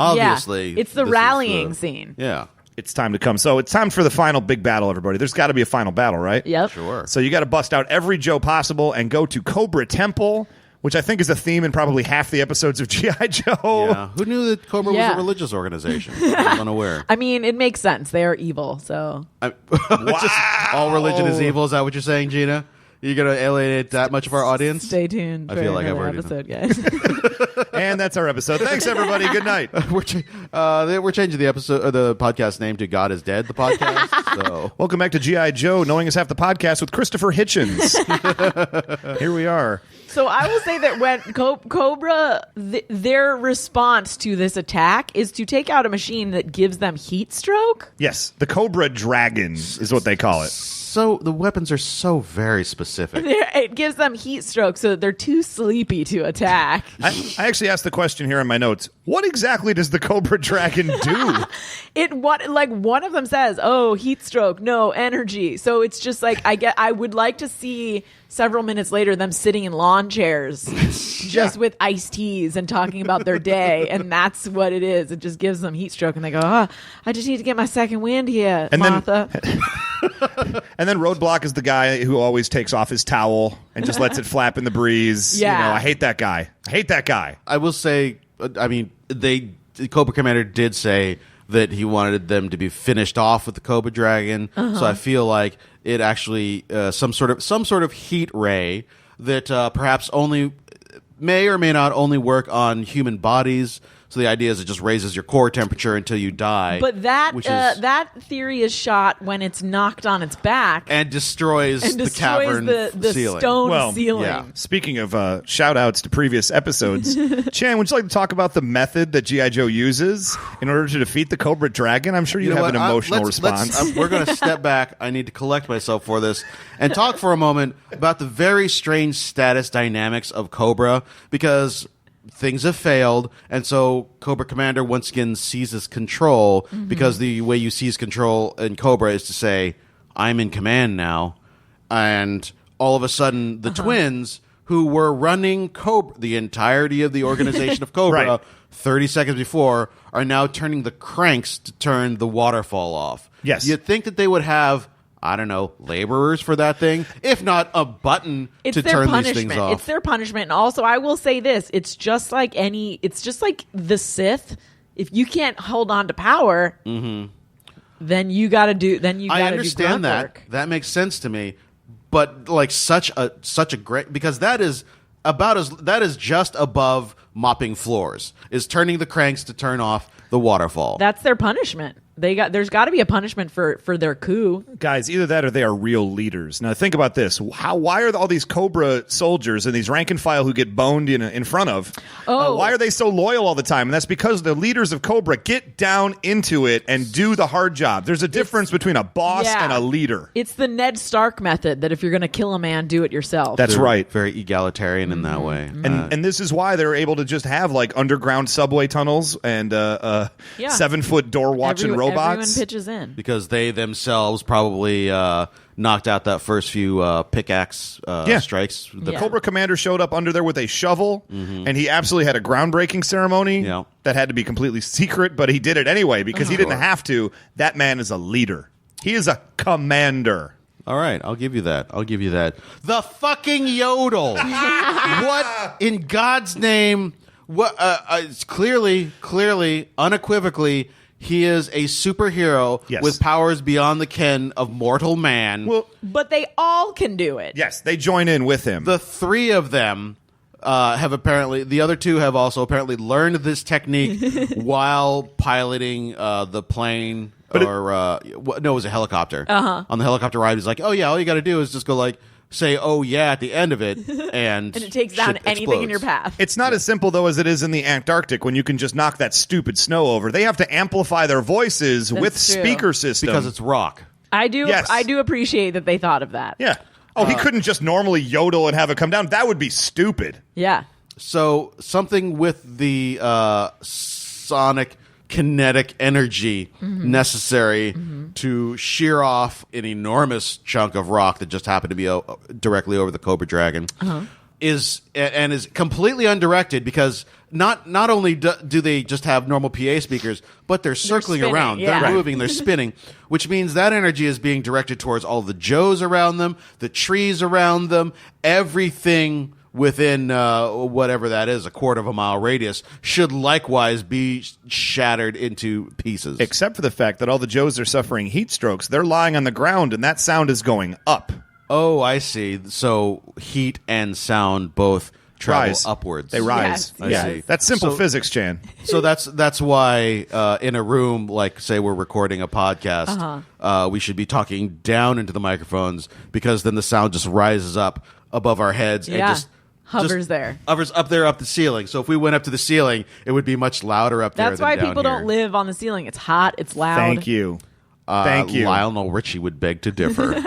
Obviously. It's the this is rallying scene. Yeah. It's time to come. So it's time for the final big battle, everybody. There's got to be a final battle, right? Yep. Sure. So you got to bust out every Joe possible and go to Cobra Temple, which I think is a theme in probably half the episodes of G.I. Joe. Yeah. Who knew that Cobra was Yeah. a religious organization? I was unaware. I mean, it makes sense. They are evil, so. Just all religion is evil. Is that what you're saying, Gina? You're going to alienate that much of our audience? Stay tuned I for feel like I've another already episode, guys. And that's our episode. Thanks, everybody. Good night. We're changing the episode, the podcast name to "God is Dead." The podcast. So Welcome back to G.I. Joe, Knowing Is Half the Podcast with Christopher Hitchens. Here we are. So I will say that when Cobra, their response to this attack is to take out a machine that gives them heat stroke. Yes, the Cobra Dragon is what they call it. So the weapons are so very specific. It gives them heat stroke so that they're too sleepy to attack. I actually asked the question here in my notes. What exactly does the Cobra Dragon do? One of them says, "Oh, heat stroke, no energy." So it's just like I would like to see several minutes later them sitting in lawn chairs just with iced teas and talking about their day, and that's what it is. It just gives them heat stroke and they go, "Oh, I just need to get my second wind here, And Martha." And then Roadblock is the guy who always takes off his towel and just lets it flap in the breeze. Yeah. You know, I hate that guy. I will say, I mean, the Cobra Commander did say that he wanted them to be finished off with the Cobra Dragon. So I feel like it actually some sort of heat ray that perhaps only may or may not only work on human bodies. So the idea is it just raises your core temperature until you die. But that theory is shot when it's knocked on its back and destroys the cavern the ceiling. stone ceiling. yeah. Speaking of shout-outs to previous episodes, Chan, would you like to talk about the method that G.I. Joe uses in order to defeat the Cobra Dragon? I'm sure you have what? an emotional response. We're going to step back. I need to collect myself for this and talk for a moment about the very strange status dynamics of Cobra, because things have failed, and so Cobra Commander once again seizes control, because the way you seize control in Cobra is to say, I'm in command now. And all of a sudden, the twins, who were running Cobra, the entirety of the organization of Cobra, Right. 30 seconds before, are now turning the cranks to turn the waterfall off. Yes. You'd think that they would have, I don't know, laborers for that thing, if not a button to their turn punishment. these things off. It's their punishment. And also, I will say this: it's just like the Sith. If you can't hold on to power, then you got to do. Then you got to do I understand that. work. That makes sense to me. But like such a great, because that is just above mopping floors, is turning the cranks to turn off the waterfall. That's their punishment. There's got to be a punishment for their coup. Guys, either that or they are real leaders. Now, think about this. Why are all these Cobra soldiers and these rank and file who get boned in front of, why are they so loyal all the time? And that's because the leaders of Cobra get down into it and do the hard job. There's a difference between a boss and a leader. It's the Ned Stark method that if you're going to kill a man, do it yourself. That's They're right. Very egalitarian in that way. And this is why they're able to just have like underground subway tunnels and 7-foot door watching robots. Everyone pitches in. Because they themselves probably knocked out that first few pickaxe strikes. The Cobra Commander showed up under there with a shovel, and he absolutely had a groundbreaking ceremony that had to be completely secret, but he did it anyway because he didn't have to. That man is a leader. He is a commander. All right, I'll give you that. The fucking yodel. What in God's name? What? It's clearly, unequivocally, he is a superhero with powers beyond the ken of mortal man. Well, but they all can do it. yes, they join in with him. The three of them have apparently, the other two have also apparently learned this technique while piloting the plane. It was a helicopter. On the helicopter ride, he's like, oh yeah, all you got to do is just go like, say, oh yeah, at the end of it, and it takes down shit anything explodes. in your path. It's not as simple, though, as it is in the Antarctic when you can just knock that stupid snow over. They have to amplify their voices with true. speaker system. Because it's rock. I do Yes. I do appreciate that they thought of that. Yeah. Oh, he couldn't just normally yodel and have it come down. That would be stupid. Yeah. So something with the sonic kinetic energy necessary to shear off an enormous chunk of rock that just happened to be directly over the Cobra Dragon is completely undirected, because not only do they just have normal PA speakers, but they're circling spinning, around, yeah. they're moving, they're spinning, which means that energy is being directed towards all the Joes around them, the trees around them, everything within whatever that is, a quarter of a mile radius, should likewise be shattered into pieces. Except for the fact that all the Joes are suffering heat strokes. They're lying on the ground, and that sound is going up. Oh, I see. So heat and sound both travel Rise. upwards. They rise. Yes, Yeah, see. that's simple So- physics, Chan. So that's why in a room, like say we're recording a podcast, we should be talking down into the microphones because then the sound just rises up above our heads and Yeah. just Hovers there. hovers up there up the ceiling. So if we went up to the ceiling, it would be much louder up there. That's than why down people here. don't live on the ceiling. It's hot. It's loud. Thank you. Thank you. Lionel Richie would beg to differ.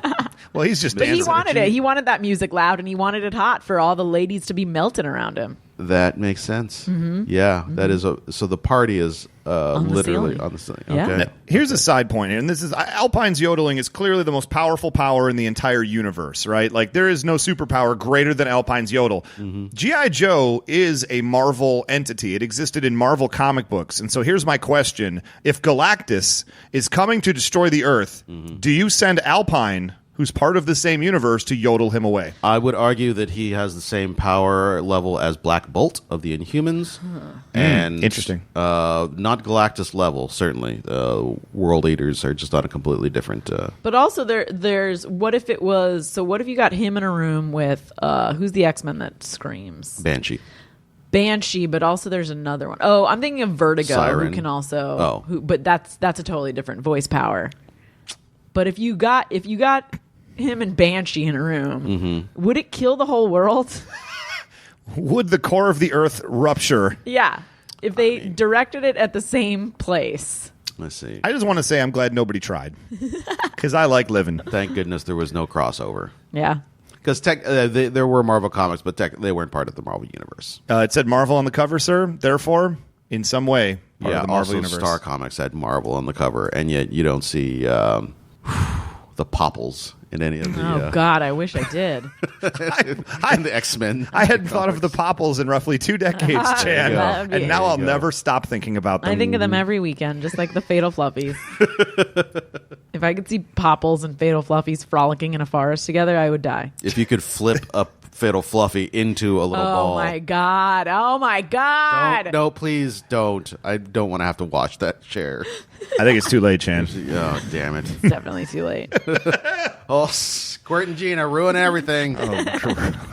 Well, he's just But he dancing. wanted it. He wanted that music loud, and he wanted it hot for all the ladies to be melting around him. That makes sense. Yeah, that is so the party is literally ceiling. on the ceiling. Yeah. Okay. Here's a side point, and this is Alpine's yodeling is clearly the most powerful power in the entire universe, right? Like there is no superpower greater than Alpine's yodel. G.I. Joe is a Marvel entity. It existed in Marvel comic books. And so here's my question. If Galactus is coming to destroy the Earth, do you send Alpine, who's part of the same universe, to yodel him away? I would argue that he has the same power level as Black Bolt of the Inhumans, and Interesting. Not Galactus level, certainly. World Eaters are just on a completely different. But also, there's what if it was? So what if you got him in a room with who's the X-Men that screams? Banshee, but also there's another one. Oh, I'm thinking of Vertigo, Siren. who can also. Oh. But that's a totally different voice power. But if you got him and Banshee in a room, would it kill the whole world? Would the core of the Earth rupture? Yeah, if they directed it at the same place. Let's see. I just want to say I'm glad nobody tried because I like living. Thank goodness there was no crossover. Yeah. Because there were Marvel comics, but they weren't part of the Marvel universe. It said Marvel on the cover, sir. Therefore, in some way, part Yeah, of the Marvel also universe. Star Comics had Marvel on the cover, and yet you don't see the Popples in any of the. Oh God, I wish I did. and the X-Men. I hadn't thought of the Popples in roughly 2 decades, Chan, That would be- and now I'll There you go. never stop thinking about them. I think of them every weekend, just like the Fatal Fluffies. If I could see Popples and Fatal Fluffies frolicking in a forest together, I would die. If you could flip a Fatal Fluffy into a little ball. Oh my God! Oh my God! No, please don't. I don't want to have to watch that chair. I think it's too late, Chan. Oh, damn it. It's definitely too late. Oh, Squirt and Gina ruin everything.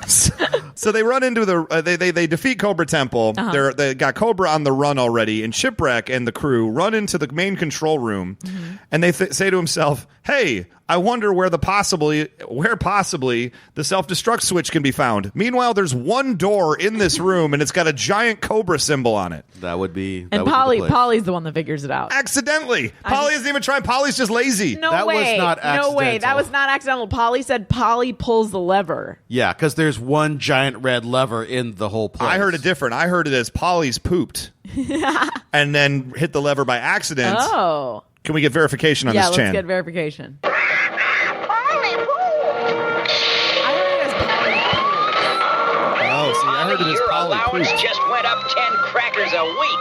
So they run into they defeat Cobra Temple. They got Cobra on the run already, and Shipwreck and the crew run into the main control room, and they say to himself, "Hey, I wonder where possibly the self-destruct switch can be found." Meanwhile, there's one door in this room, and it's got a giant Cobra symbol on it. That would be. And Polly's the one that figures it out. Accidentally, Polly isn't even trying. Polly's just lazy. No That was way! not No way! That accidental. was not accidental. Polly said Polly pulls the lever. Yeah, because there's one giant red lever in the whole place. I heard it different. I heard it as Polly's pooped, and then hit the lever by accident. Oh, Can we get verification on yeah. this, Let's Chan? get verification. Polly I heard it as Polly. Oh, see, I heard it as your Polly allowance pooped. just went up 10 crackers a week.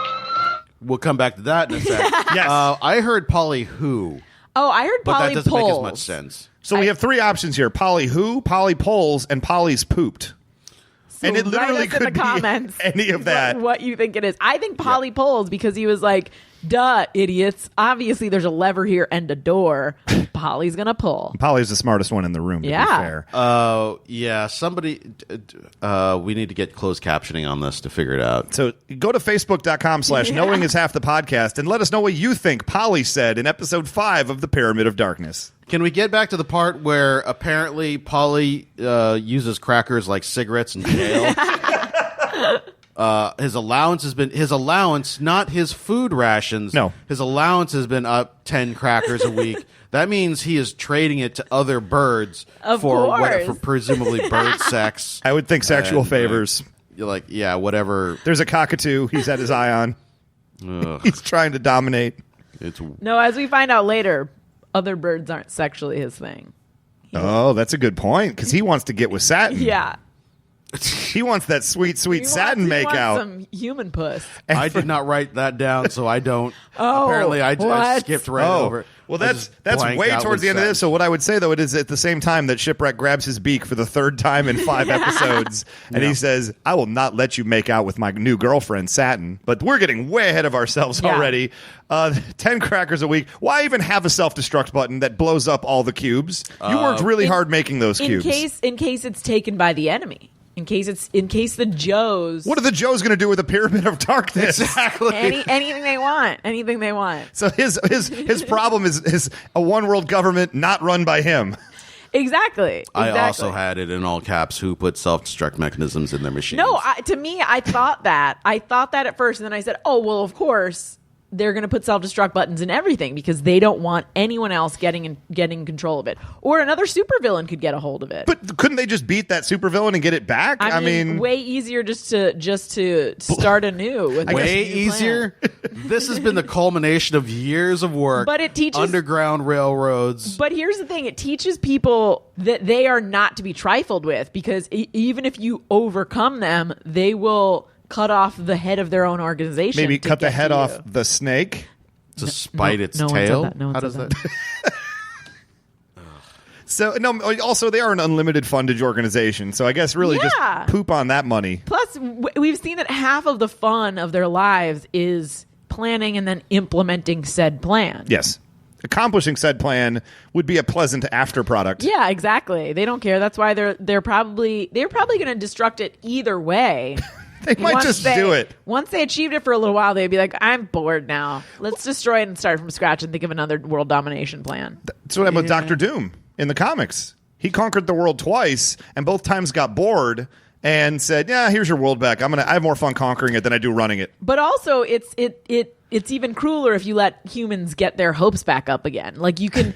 We'll come back to that in a sec. Yes. I heard Polly who, Oh, I heard but Polly that doesn't pulls. make as much sense. So we have 3 options here: Polly who, Polly pulls, and Polly's pooped. So And it literally write us in could the be comments any of that. What you think it is? I think Polly pulls because he was like, "Duh, idiots! Obviously, there's a lever here and a door. Polly's gonna pull." Polly's the smartest one in the room. To Yeah. be fair. Yeah, somebody. We need to get closed captioning on this to figure it out. So go to facebook.com/knowing is half the podcast and let us know what you think Polly said in episode 5 of the Pyramid of Darkness. Can we get back to the part where apparently Polly uses crackers like cigarettes in jail? His allowance, not his food rations. No. His allowance has been up 10 crackers a week. That means he is trading it to other birds Of for course. presumably bird sex. I would think sexual And, favors. You're like, yeah, whatever. There's a cockatoo he's had his eye on. Ugh, He's trying to dominate. it's No, as we find out later, other birds aren't sexually his thing. Oh, that's a good point because he wants to get with Satin. Yeah, He wants that sweet, sweet Satin he make wants out. some human puss. I did not write that down, so I don't. Oh, apparently, I what? skipped right over it. Well, I that's just blanked way out towards with the end of Satin. this. So what I would say, though, it is at the same time that Shipwreck grabs his beak for the 3rd time in 5 episodes. And he says, "I will not let you make out with my new girlfriend, Satin." But we're getting way ahead of ourselves Yeah. already. 10 crackers a week. Why even have a self-destruct button that blows up all the cubes? You worked really hard making those In cubes. case it's taken by the enemy. In case the Joes. What are the Joes going to do with a pyramid of darkness? Exactly. Anything they want. Anything they want. So his problem is a one world government not run by him. Exactly. I also had it in all caps. Who put self-destruct mechanisms in their machines? No, to me, I thought that. I thought that at first, and then I said, "Oh, well, of course they're going to put self-destruct buttons in everything because they don't want anyone else getting control of it, or another supervillain could get a hold of it." But couldn't they just beat that supervillain and get it back? I mean, way easier just to start anew. With way easier. This has been the culmination of years of work. But it teaches underground railroads. But here's the thing: it teaches people that they are not to be trifled with, because even if you overcome them, they will cut off the head of their own organization. Maybe cut the head off the snake to spite its no tail. One said that. No one How said does that? So no. Also, they are an unlimited fundage organization. So I guess really just poop on that money. Plus, we've seen that half of the fun of their lives is planning and then implementing said plan. Yes. Accomplishing said plan would be a pleasant after product. Yeah, exactly. They don't care. That's why they're probably going to destruct it either way. They might just do it. Once they achieved it for a little while, they'd be like, "I'm bored now. Let's destroy it and start from scratch and think of another world domination plan." That's what happened with Dr. Doom in the comics. He conquered the world twice, and both times got bored and said, "Yeah, here's your world back. I have more fun conquering it than I do running it." But also, it's even crueler if you let humans get their hopes back up again. Like you can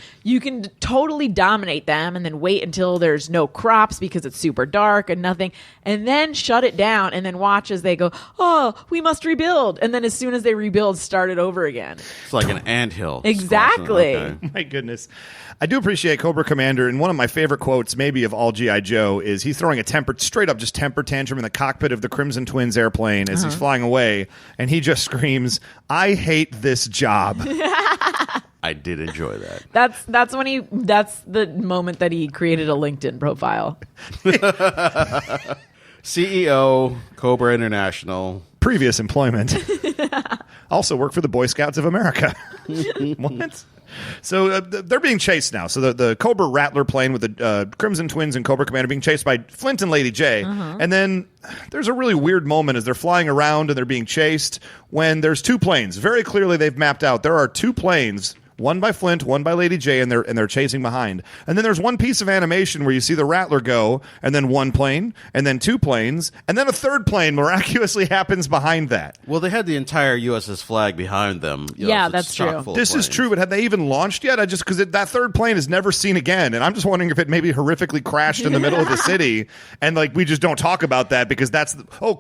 totally dominate them and then wait until there's no crops because it's super dark and nothing, and then shut it down and then watch as they go, "Oh, we must rebuild." And then as soon as they rebuild, start it over again. It's like an anthill. Exactly. Okay. My goodness. I do appreciate Cobra Commander, and one of my favorite quotes maybe of all G.I. Joe is he's throwing a temper tantrum in the cockpit of the Crimson Twins airplane as he's flying away, and he just screams, "I hate this job." I did enjoy that. That's the moment that he created a LinkedIn profile. CEO, Cobra International. Previous employment. Also work for the Boy Scouts of America. What? So they're being chased now. So the Cobra Rattler plane with the Crimson Twins and Cobra Commander being chased by Flint and Lady J. And then there's a really weird moment as they're flying around and they're being chased when there's two planes. Very clearly they've mapped out there are two planes. One by Flint, one by Lady J, and they're chasing behind. And then there's one piece of animation where you see the Rattler go, and then one plane, and then two planes, and then a third plane miraculously happens behind that. Well, they had the entire USS flag behind them. Yeah, that's true. This is true, but had they even launched yet? Because that third plane is never seen again, and I'm just wondering if it maybe horrifically crashed in the middle of the city, and we just don't talk about that because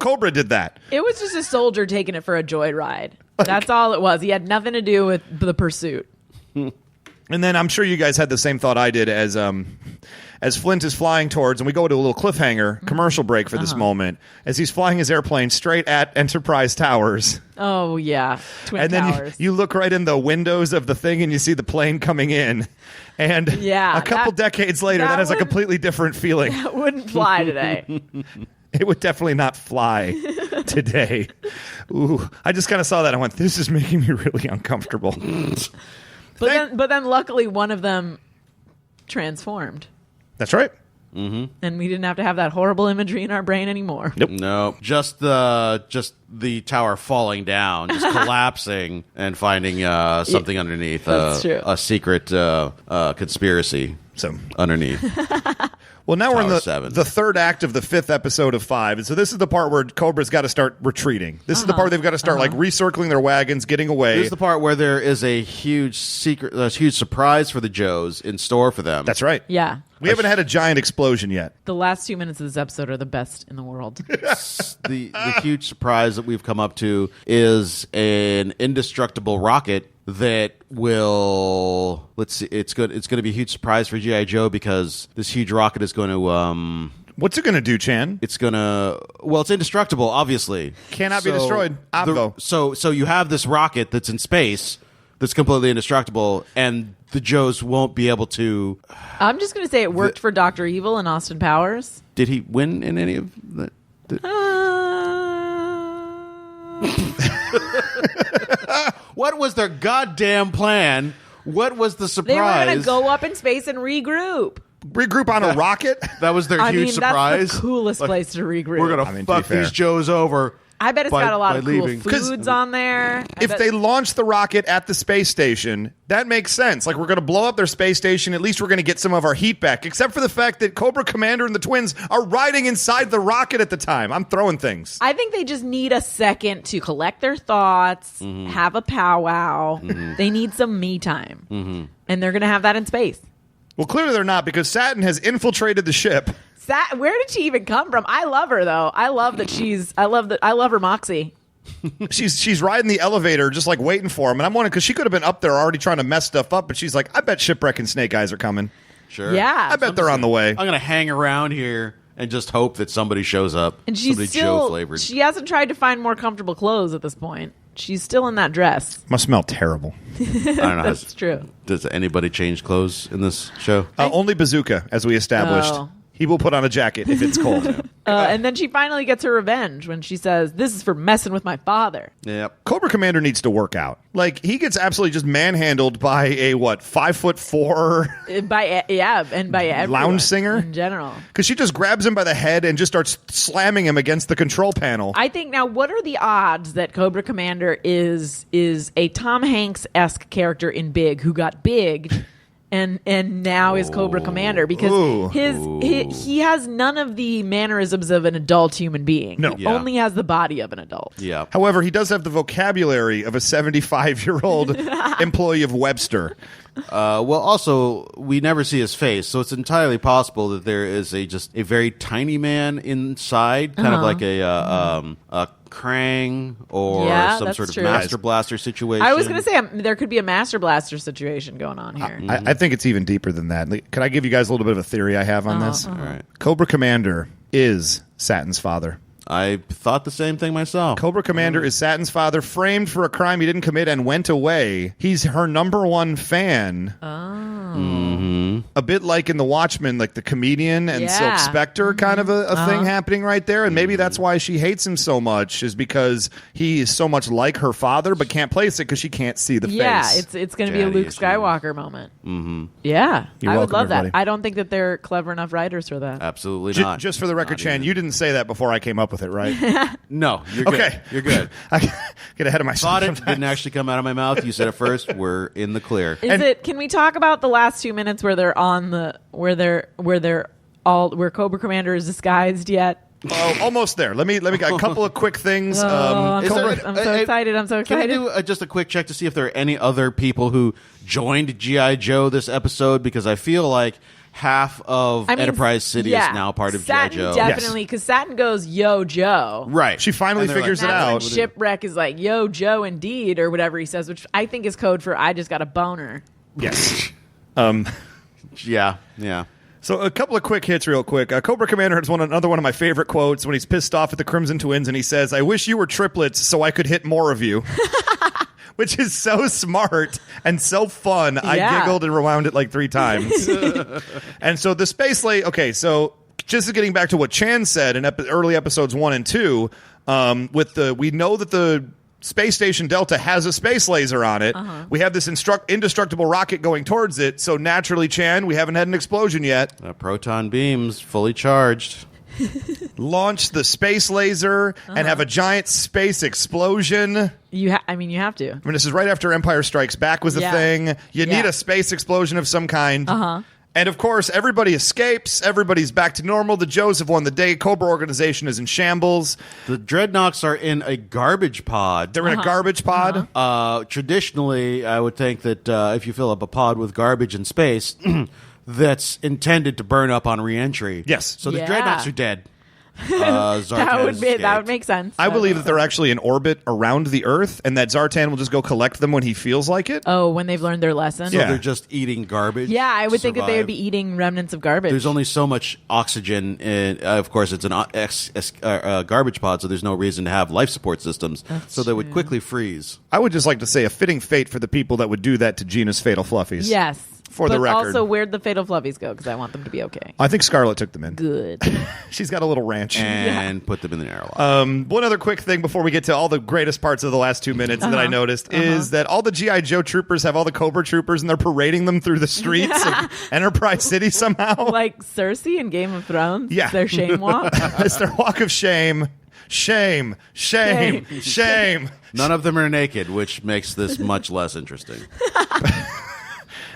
Cobra did that. It was just a soldier taking it for a joyride. That's all it was. He had nothing to do with the pursuit. And then I'm sure you guys had the same thought I did as Flint is flying towards, and we go to a little cliffhanger commercial break for this moment, as he's flying his airplane straight at Enterprise Towers. Oh, yeah. Twin Towers. Towers. You look right in the windows of the thing, and you see the plane coming in. And a couple decades later, that has a completely different feeling. That wouldn't fly today. It would definitely not fly today. Ooh, I just kind of saw that. I went, this is making me really uncomfortable. But then luckily one of them transformed. That's right. Mm-hmm. And we didn't have to have that horrible imagery in our brain anymore. Nope. No, just the tower falling down, just collapsing, and finding something underneath. That's true. A secret conspiracy. So underneath. Well, now we're in Tower the third act of the fifth episode of 5. And so this is the part where Cobra's got to start retreating. This is the part where they've got to start recircling their wagons, getting away. This is the part where there is a huge huge surprise for the Joes in store for them. That's right. Yeah. We haven't had a giant explosion yet. The last 2 minutes of this episode are the best in the world. The huge surprise that we've come up to is an indestructible rocket that will, let's see, it's going to be a huge surprise for G.I. Joe because this huge rocket is going to what's it going to do, Chan? It's going to, well, it's indestructible, obviously. Cannot be destroyed. So you have this rocket that's in space that's completely indestructible, and the Joes won't be able to. I'm just going to say it worked for Dr. Evil and Austin Powers. Did he win in any of that? What was their goddamn plan? What was the surprise? They were going to go up in space and regroup. regroup on a rocket? That was their huge surprise. That's the coolest place to regroup. We're gonna fuck these Joes over. I bet it's got a lot of cool leaving. foods on there. If they launch the rocket at the space station, that makes sense. Like, we're going to blow up their space station. At least we're going to get some of our heat back, except for the fact that Cobra Commander and the twins are riding inside the rocket at the time. I'm throwing things. I think they just need a second to collect their thoughts, have a powwow. They need some me time. And they're going to have that in space. Well, clearly they're not, because Satin has infiltrated the ship. Where did she even come from? I love her though. I love her moxie. She's riding the elevator, just like waiting for him. And I'm wondering, because she could have been up there already trying to mess stuff up, but she's like, I bet Shipwreck and Snake Eyes are coming. Sure. Yeah. I bet they're on the way. I'm gonna hang around here and just hope that somebody shows up. And she's somebody still Joe flavored. She hasn't tried to find more comfortable clothes at this point. She's still in that dress. Must smell terrible. I don't know. That's true. Does anybody change clothes in this show? Only Bazooka, as we established. Oh. He will put on a jacket if it's cold. And then she finally gets her revenge when she says, "This is for messing with my father." Yep. Cobra Commander needs to work out. Like, he gets absolutely just manhandled by a 5'4" By everyone lounge singer in general. Because she just grabs him by the head and just starts slamming him against the control panel. I think now, what are the odds that Cobra Commander is a Tom Hanks-esque character in Big who got big and now is Cobra Commander? Because he has none of the mannerisms of an adult human being. No. He only has the body of an adult. Yeah. However, he does have the vocabulary of a 75-year-old employee of Webster. Well, also, we never see his face, so it's entirely possible that there is just a very tiny man inside, kind of like a Krang or some sort of Master Blaster situation. I was going to say there could be a Master Blaster situation going on here. I think it's even deeper than that. Can I give you guys a little bit of a theory I have on this? All right. Cobra Commander is Satin's father. I thought the same thing myself. Cobra Commander is Satin's father, framed for a crime he didn't commit and went away. He's her #1 fan. A bit like in The Watchmen, like the comedian and Silk Spectre kind of a thing happening right there. And maybe that's why she hates him so much, is because he is so much like her father, but can't place it because she can't see the face. Yeah, it's going to be a Luke Skywalker moment. Yeah, I would love that. I don't think that they're clever enough writers for that. Absolutely not. Just for the record, Chan, you didn't say that before I came up with it, right? No, you're good. Okay. You're good. I get ahead of myself. Thought it sometimes. didn't actually come out of my mouth. You said it first. We're in the clear. Can we talk about the last 2 minutes where they're on the where Cobra Commander is disguised yet? Oh, almost there. Let me get a couple of quick things. I'm so excited. I'm so excited. Can we do just a quick check to see if there are any other people who joined G.I. Joe this episode? Because I feel like half of Enterprise City is now part of G.I. Joe. Definitely, because Satin goes, "Yo, Joe." Right. She finally figures it out. When Shipwreck is like, "Yo, Joe, indeed," or whatever he says, which I think is code for "I just got a boner." Yes. Yeah. So a couple of quick hits real quick. Cobra Commander has another one of my favorite quotes when he's pissed off at the Crimson Twins and he says, "I wish you were triplets so I could hit more of you." Which is so smart and so fun. I giggled and rewound it like 3 times. And so the space okay, so just getting back to what Chan said in early episodes 1 and 2, we know that the Space Station Delta has a space laser on it. We have this indestructible rocket going towards it, so naturally, Chan, we haven't had an explosion yet. Proton beams fully charged. Launch the space laser and have a giant space explosion. You have to. I mean, this is right after Empire Strikes Back was a thing. You need a space explosion of some kind. And of course, everybody escapes. Everybody's back to normal. The Joes have won the day. Cobra organization is in shambles. The Dreadnoks are in a garbage pod. They're in a garbage pod. Traditionally, I would think that if you fill up a pod with garbage in space, that's intended to burn up on re-entry. Yes. So the Dreadnoks are dead. That would make sense. I believe that they're actually in orbit around the Earth, and that Zartan will just go collect them when he feels like it. Oh, when they've learned their lesson? So they're just eating garbage? Yeah, I would think that they would be eating remnants of garbage. There's only so much oxygen, and of course it's an garbage pod, so there's no reason to have life support systems. That's they would quickly freeze. I would just like to say a fitting fate for the people that would do that to Gina's Fatal Fluffies. Yes. For the record. Also, where'd the Fatal Fluffies go? Because I want them to be okay. I think Scarlett took them in. Good. She's got a little ranch. And put them in the airlock. One other quick thing before we get to all the greatest parts of the last 2 minutes that I noticed is that all the G.I. Joe troopers have all the Cobra troopers, and they're parading them through the streets of Enterprise City somehow. Like Cersei in Game of Thrones. Yeah. Their shame walk. It's their walk of shame. Shame. Shame. Shame. None of them are naked, which makes this much less interesting.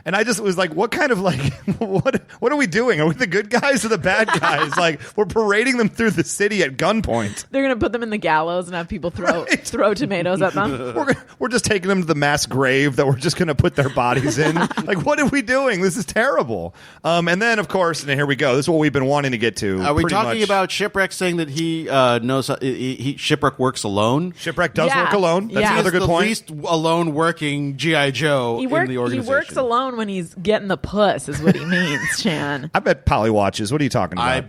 And I just was like, what kind of what are we doing? Are we the good guys or the bad guys? Like, we're parading them through the city at gunpoint. They're going to put them in the gallows and have people throw tomatoes at them. We're just taking them to the mass grave that we're just going to put their bodies in. Like, what are we doing? This is terrible. And then, of course, and here we go. This is what we've been wanting to get to. Are we talking about Shipwreck saying that he knows Shipwreck works alone? Shipwreck does work alone. That's another good point. He's the least alone working G.I. Joe in the organization. He works alone when he's getting the puss, is what he means, Chan. I bet Polly watches. What are you talking about?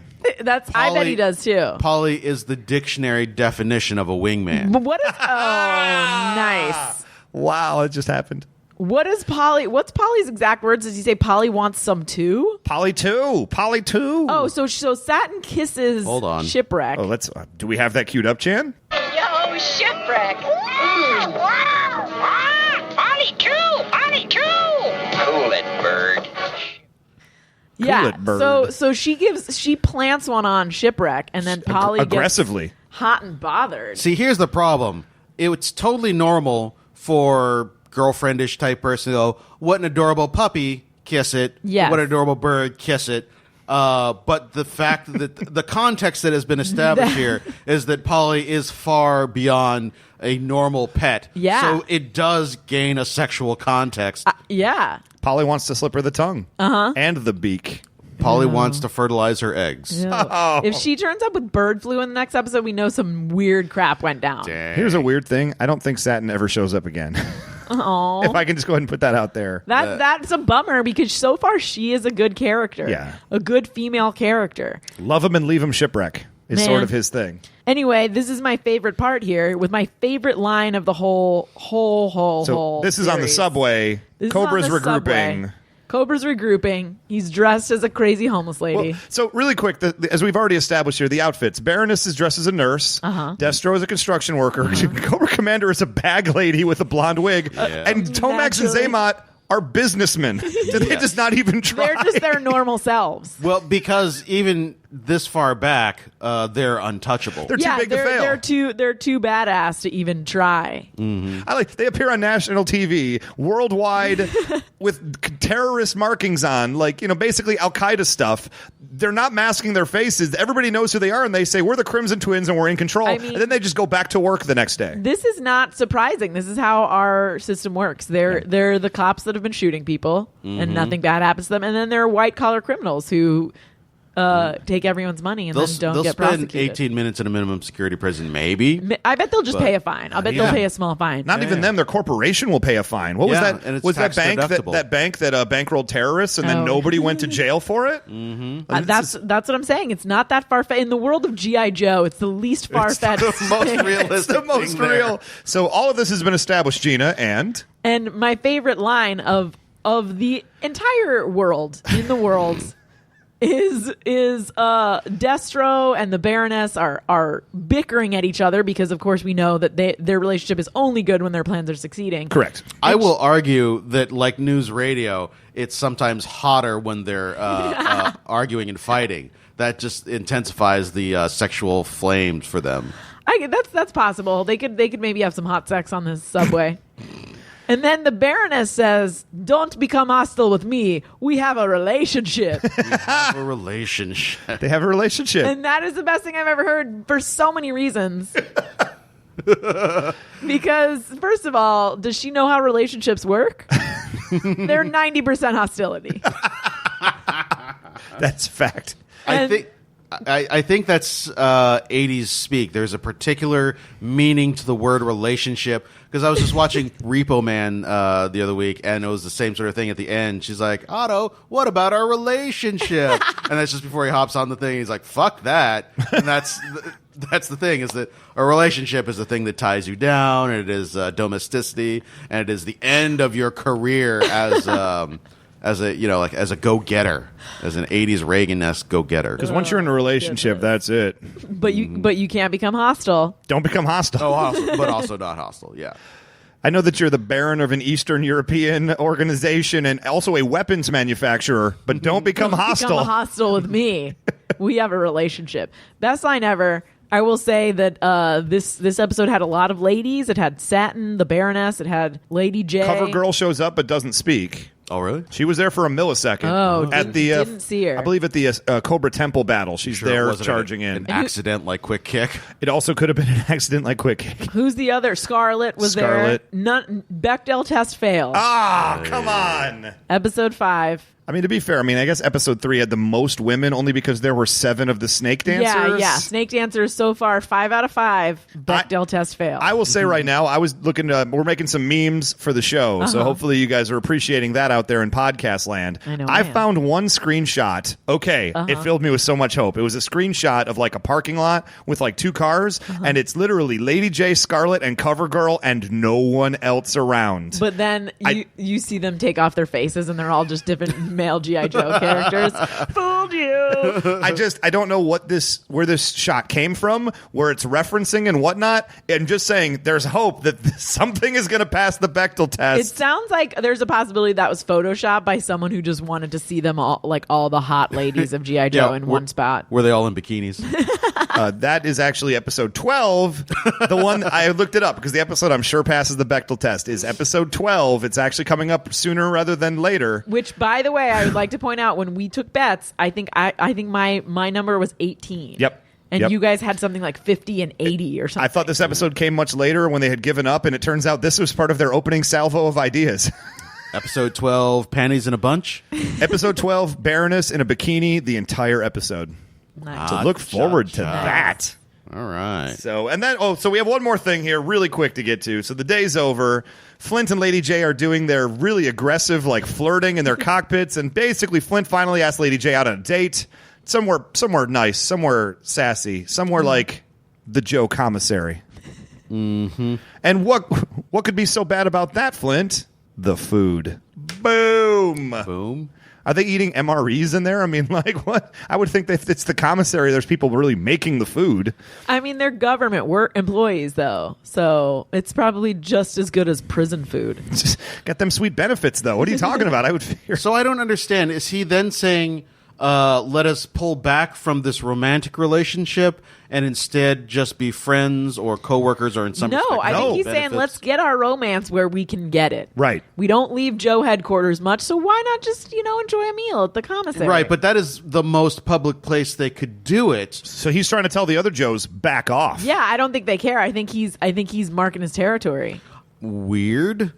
I bet he does too. Polly is the dictionary definition of a wingman. But what is? Oh, nice. Wow, it just happened. What's Polly's exact words? Does he say Polly wants some too? Polly too. Polly too. Oh, so Satin kisses Hold on. Shipwreck. Oh, let's. Do we have that queued up, Chan? Yo, Shipwreck. Polly too. Polly too. Cool it, bird. Yeah. Cool it, bird. So she plants one on Shipwreck, and then Polly aggressively gets hot and bothered. See, here's the problem. It's totally normal for girlfriendish type person to go, what an adorable puppy, kiss it. Yes. What an adorable bird, kiss it. But the fact that the context that has been established here is that Polly is far beyond a normal pet. Yeah. So it does gain a sexual context. Yeah. Polly wants to slip her the tongue. And the beak. Polly wants to fertilize her eggs. Yeah. If she turns up with bird flu in the next episode, we know some weird crap went down. Dang. Here's a weird thing. I don't think Satin ever shows up again. Oh. If I can just go ahead and put that out there. That's a bummer because so far she is a good character. Yeah. A good female character. Love him and leave him shipwreck is sort of his thing. Anyway, this is my favorite part here with my favorite line of the whole This is on the series. subway. This is Cobra's on the regrouping. subway. Cobra's regrouping. He's dressed as a crazy homeless lady. Well, so really quick, as we've already established here, the outfits. Baroness is dressed as a nurse. Destro is a construction worker. Cobra Commander is a bag lady with a blonde wig. And Tomax and Naturally. Zaymot are businessmen. Did they just not even try? They're just their normal selves. Well, because even this far back, they're untouchable. They're too big to fail. They're too badass to even try. They appear on national TV worldwide with terrorist markings on, basically Al Qaeda stuff. They're not masking their faces. Everybody knows who they are, and they say we're the Crimson Twins and we're in control. I mean, and then they just go back to work the next day. This is not surprising. This is how our system works. They're the cops that have been shooting people, and nothing bad happens to them. And then there are white collar criminals who take everyone's money and then don't they'll get spend prosecuted. 18 minutes in a minminimum security prison, maybe. I bet they'll just pay a fine. I'll bet they'll pay a small fine. Not even them. Their corporation will pay a fine. What was Yeah, that? and it's Was that tax bank deductible. that bank that bankrolled terrorists and then nobody went to jail for it? That's what I'm saying. It's not that far fetched. In the world of G.I. Joe, it's the least far fetched. the most realistic It's the most thing there. real. So all of this has been established, Gina, and And my favorite line of the entire world in the world is Destro and the Baroness are bickering at each other because of course we know that their relationship is only good when their plans are succeeding. correct. I will argue that, like news radio, it's sometimes hotter when they're arguing and fighting. That just intensifies the sexual flames for them. That's possible. They could maybe have some hot sex on this subway. And then the Baroness says, "Don't become hostile with me. We have a relationship." We have a relationship. They have a relationship. And that is the best thing I've ever heard for so many reasons. Because, first of all, does she know how relationships work? They're 90% hostility. That's fact. I think that's 80s speak. There's a particular meaning to the word relationship. Because I was just watching Repo Man the other week, and it was the same sort of thing at the end. She's like, Otto, what about our relationship? And that's just before he hops on the thing. He's like, fuck that. And that's the thing, is that a relationship is the thing that ties you down, and it is domesticity, and it is the end of your career as as a as a go-getter, as an 80s Reagan-esque go-getter. Because once you're in a relationship, that's it. But you can't become hostile. Don't become hostile. Oh, hostile, but also not hostile. Yeah. I know that you're the Baron of an Eastern European organization and also a weapons manufacturer, but don't become hostile. Become hostile with me. We have a relationship. Best line ever. I will say that this episode had a lot of ladies. It had Satin, the Baroness. It had Lady J. Cover girl shows up but doesn't speak. Oh, really? She was there for a millisecond. Oh, at didn't see her. I believe at the Cobra Temple battle. She's there charging in. An accident like quick kick. It also could have been an accident like quick kick. Who's the other? Scarlet was there. Bechdel test failed. Ah, come on. Episode 5. I mean, to be fair, I guess episode 3 had the most women only because there were 7 of the snake dancers. Yeah. Snake dancers so far, 5 out of 5. Bechdel test failed. I will say right now, I was looking we're making some memes for the show, so hopefully you guys are appreciating that out there in podcast land. I know. I found one screenshot. Okay, it filled me with so much hope. It was a screenshot of like a parking lot with like 2 cars, and it's literally Lady J, Scarlet, and CoverGirl, and no one else around. But then you see them take off their faces, and they're all just different male G.I. Joe characters. Fooled you. I don't know where this shot came from, where it's referencing and whatnot, and just saying there's hope that something is going to pass the Bechdel test. It sounds like there's a possibility that was photoshopped by someone who just wanted to see them all, like all the hot ladies of G.I. Joe in one spot. Were they all in bikinis? That is actually episode 12. The one I looked it up because the episode I'm sure passes the Bechdel test is episode 12. It's actually coming up sooner rather than later. Which, by the way, I would like to point out when we took bets, I think my number was 18. Yep. And you guys had something like 50 and 80 or something. I thought this episode came much later when they had given up, and it turns out this was part of their opening salvo of ideas. Episode 12, panties in a bunch. Episode 12, Baroness in a bikini, the entire episode. Nice. So look forward to that. All right. So we have one more thing here really quick to get to. So the day's over. Flint and Lady J are doing their really aggressive like flirting in their cockpits, and basically Flint finally asked Lady J out on a date somewhere nice, somewhere sassy, somewhere like the Joe commissary. Mm-hmm. And what could be so bad about that, Flint? The food. Boom. Boom. Are they eating MREs in there? I mean, like, what? I would think that if it's the commissary, there's people really making the food. I mean, they're government work employees, though, so it's probably just as good as prison food. Just got them sweet benefits, though. What are you talking about? I would figure. So I don't understand. Is he then saying, let us pull back from this romantic relationship and instead just be friends or coworkers or in some respect? I think he's saying let's get our romance where we can get it. Right. We don't leave Joe headquarters much, so why not just, enjoy a meal at the commissary? Right, but that is the most public place they could do it. So he's trying to tell the other Joes back off. Yeah, I don't think they care. I think he's marking his territory. Weird.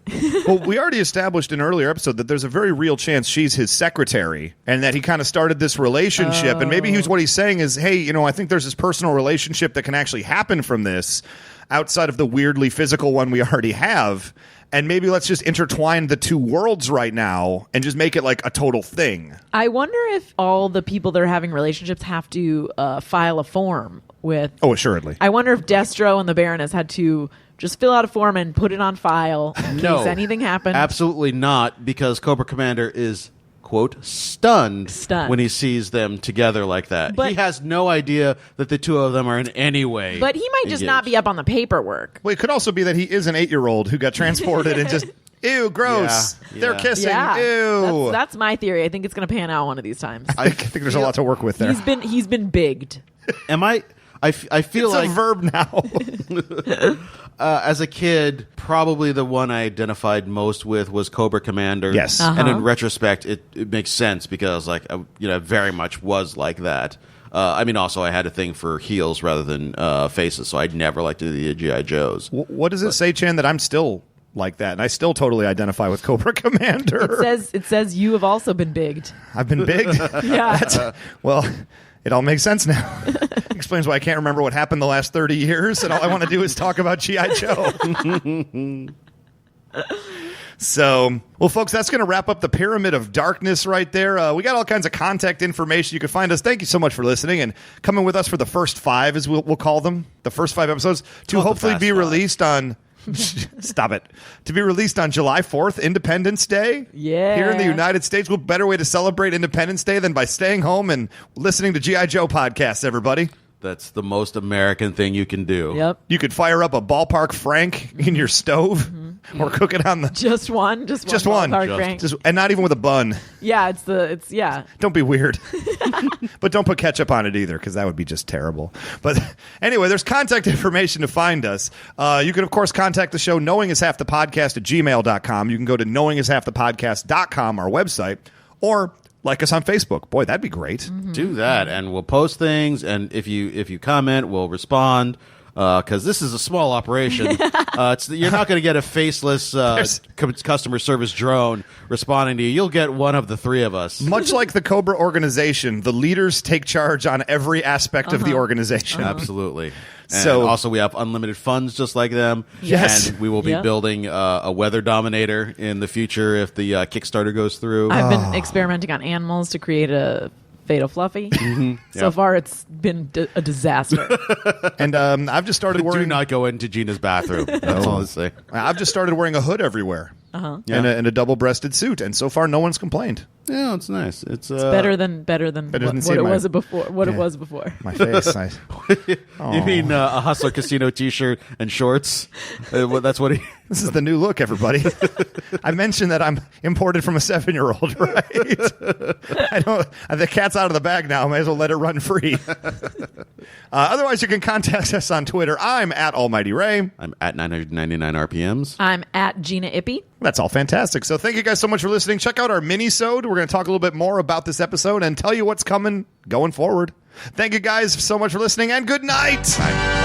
Well, we already established in an earlier episode that there's a very real chance she's his secretary and that he kind of started this relationship. And maybe what he's saying is, hey, I think there's this personal relationship that can actually happen from this outside of the weirdly physical one we already have. And maybe let's just intertwine the two worlds right now and just make it like a total thing. I wonder if all the people that are having relationships have to file a form with... Oh, assuredly. I wonder if Destro and the Baroness had to just fill out a form and put it on file in case anything happened. Absolutely not, because Cobra Commander is, quote, stunned when he sees them together like that. But he has no idea that the two of them are in any way But he might just not be up on the paperwork. Well, it could also be that he is an 8-year-old who got transported and just... Ew, gross. Yeah. They're kissing. Yeah. Ew. That's my theory. I think it's going to pan out one of these times. I think there's a lot to work with there. He's been bigged. I feel it's like a verb now. as a kid, probably the one I identified most with was Cobra Commander. Yes. And in retrospect, it makes sense because I very much was like that. Also, I had a thing for heels rather than faces, so I'd never liked the G.I. Joes. What does it say, Chan, that I'm still like that, and I still totally identify with Cobra Commander? It says you have also been bigged. I've been bigged? Yeah. Well, it all makes sense now. Explains why I can't remember what happened the last 30 years, and all I want to do is talk about G.I. Joe. So, well, folks, that's going to wrap up the Pyramid of Darkness right there. We got all kinds of contact information. You can find us. Thank you so much for listening and coming with us for the first 5, as we'll call them, the first 5 episodes, to hopefully be released on Stop it. To be released on July 4th, Independence Day. Yeah. Here in the United States, what better way to celebrate Independence Day than by staying home and listening to G.I. Joe podcasts, everybody? That's the most American thing you can do. Yep. You could fire up a ballpark Frank in your stove or cook it on the... Just one. Just one. ballpark Frank. And not even with a bun. Yeah, it's Don't be weird. But don't put ketchup on it either, because that would be just terrible. But anyway, there's contact information to find us. You can, of course, contact the show knowingishalfthepodcast at gmail.com. You can go to knowingishalfthepodcast.com, our website, or like us on Facebook. Boy, that'd be great. Do that, and we'll post things. And if you comment, we'll respond. Because this is a small operation, you're not going to get a faceless customer service drone responding to you. You'll get one of the three of us. Much like the Cobra organization, the leaders take charge on every aspect of the organization. Absolutely. And So- also, we have unlimited funds just like them. Yes. And we will be Yep. building a weather dominator in the future if the Kickstarter goes through. I've been experimenting on animals to create a Fatal Fluffy. So far, it's been a disaster. And I've just started Do wearing... not go into Gina's bathroom. That's all I say. I've just started wearing a hood everywhere. Uh-huh. And a double-breasted suit, and so far no one's complained. Yeah, it's nice. It's better than than what seeing it my- was before. It was before. My face. You mean a Hustler Casino T-shirt and shorts? That's what he. This is the new look, everybody. I mentioned that I'm imported from a 7-year-old, right? The cat's out of the bag now. I may as well let it run free. Otherwise, you can contact us on Twitter. I'm at Almighty Ray. I'm at 999 RPMs. I'm at Gina Ippy. That's all fantastic. So thank you guys so much for listening. Check out our mini-sode. We're going to talk a little bit more about this episode and tell you what's coming going forward. Thank you guys so much for listening, and good night. Bye.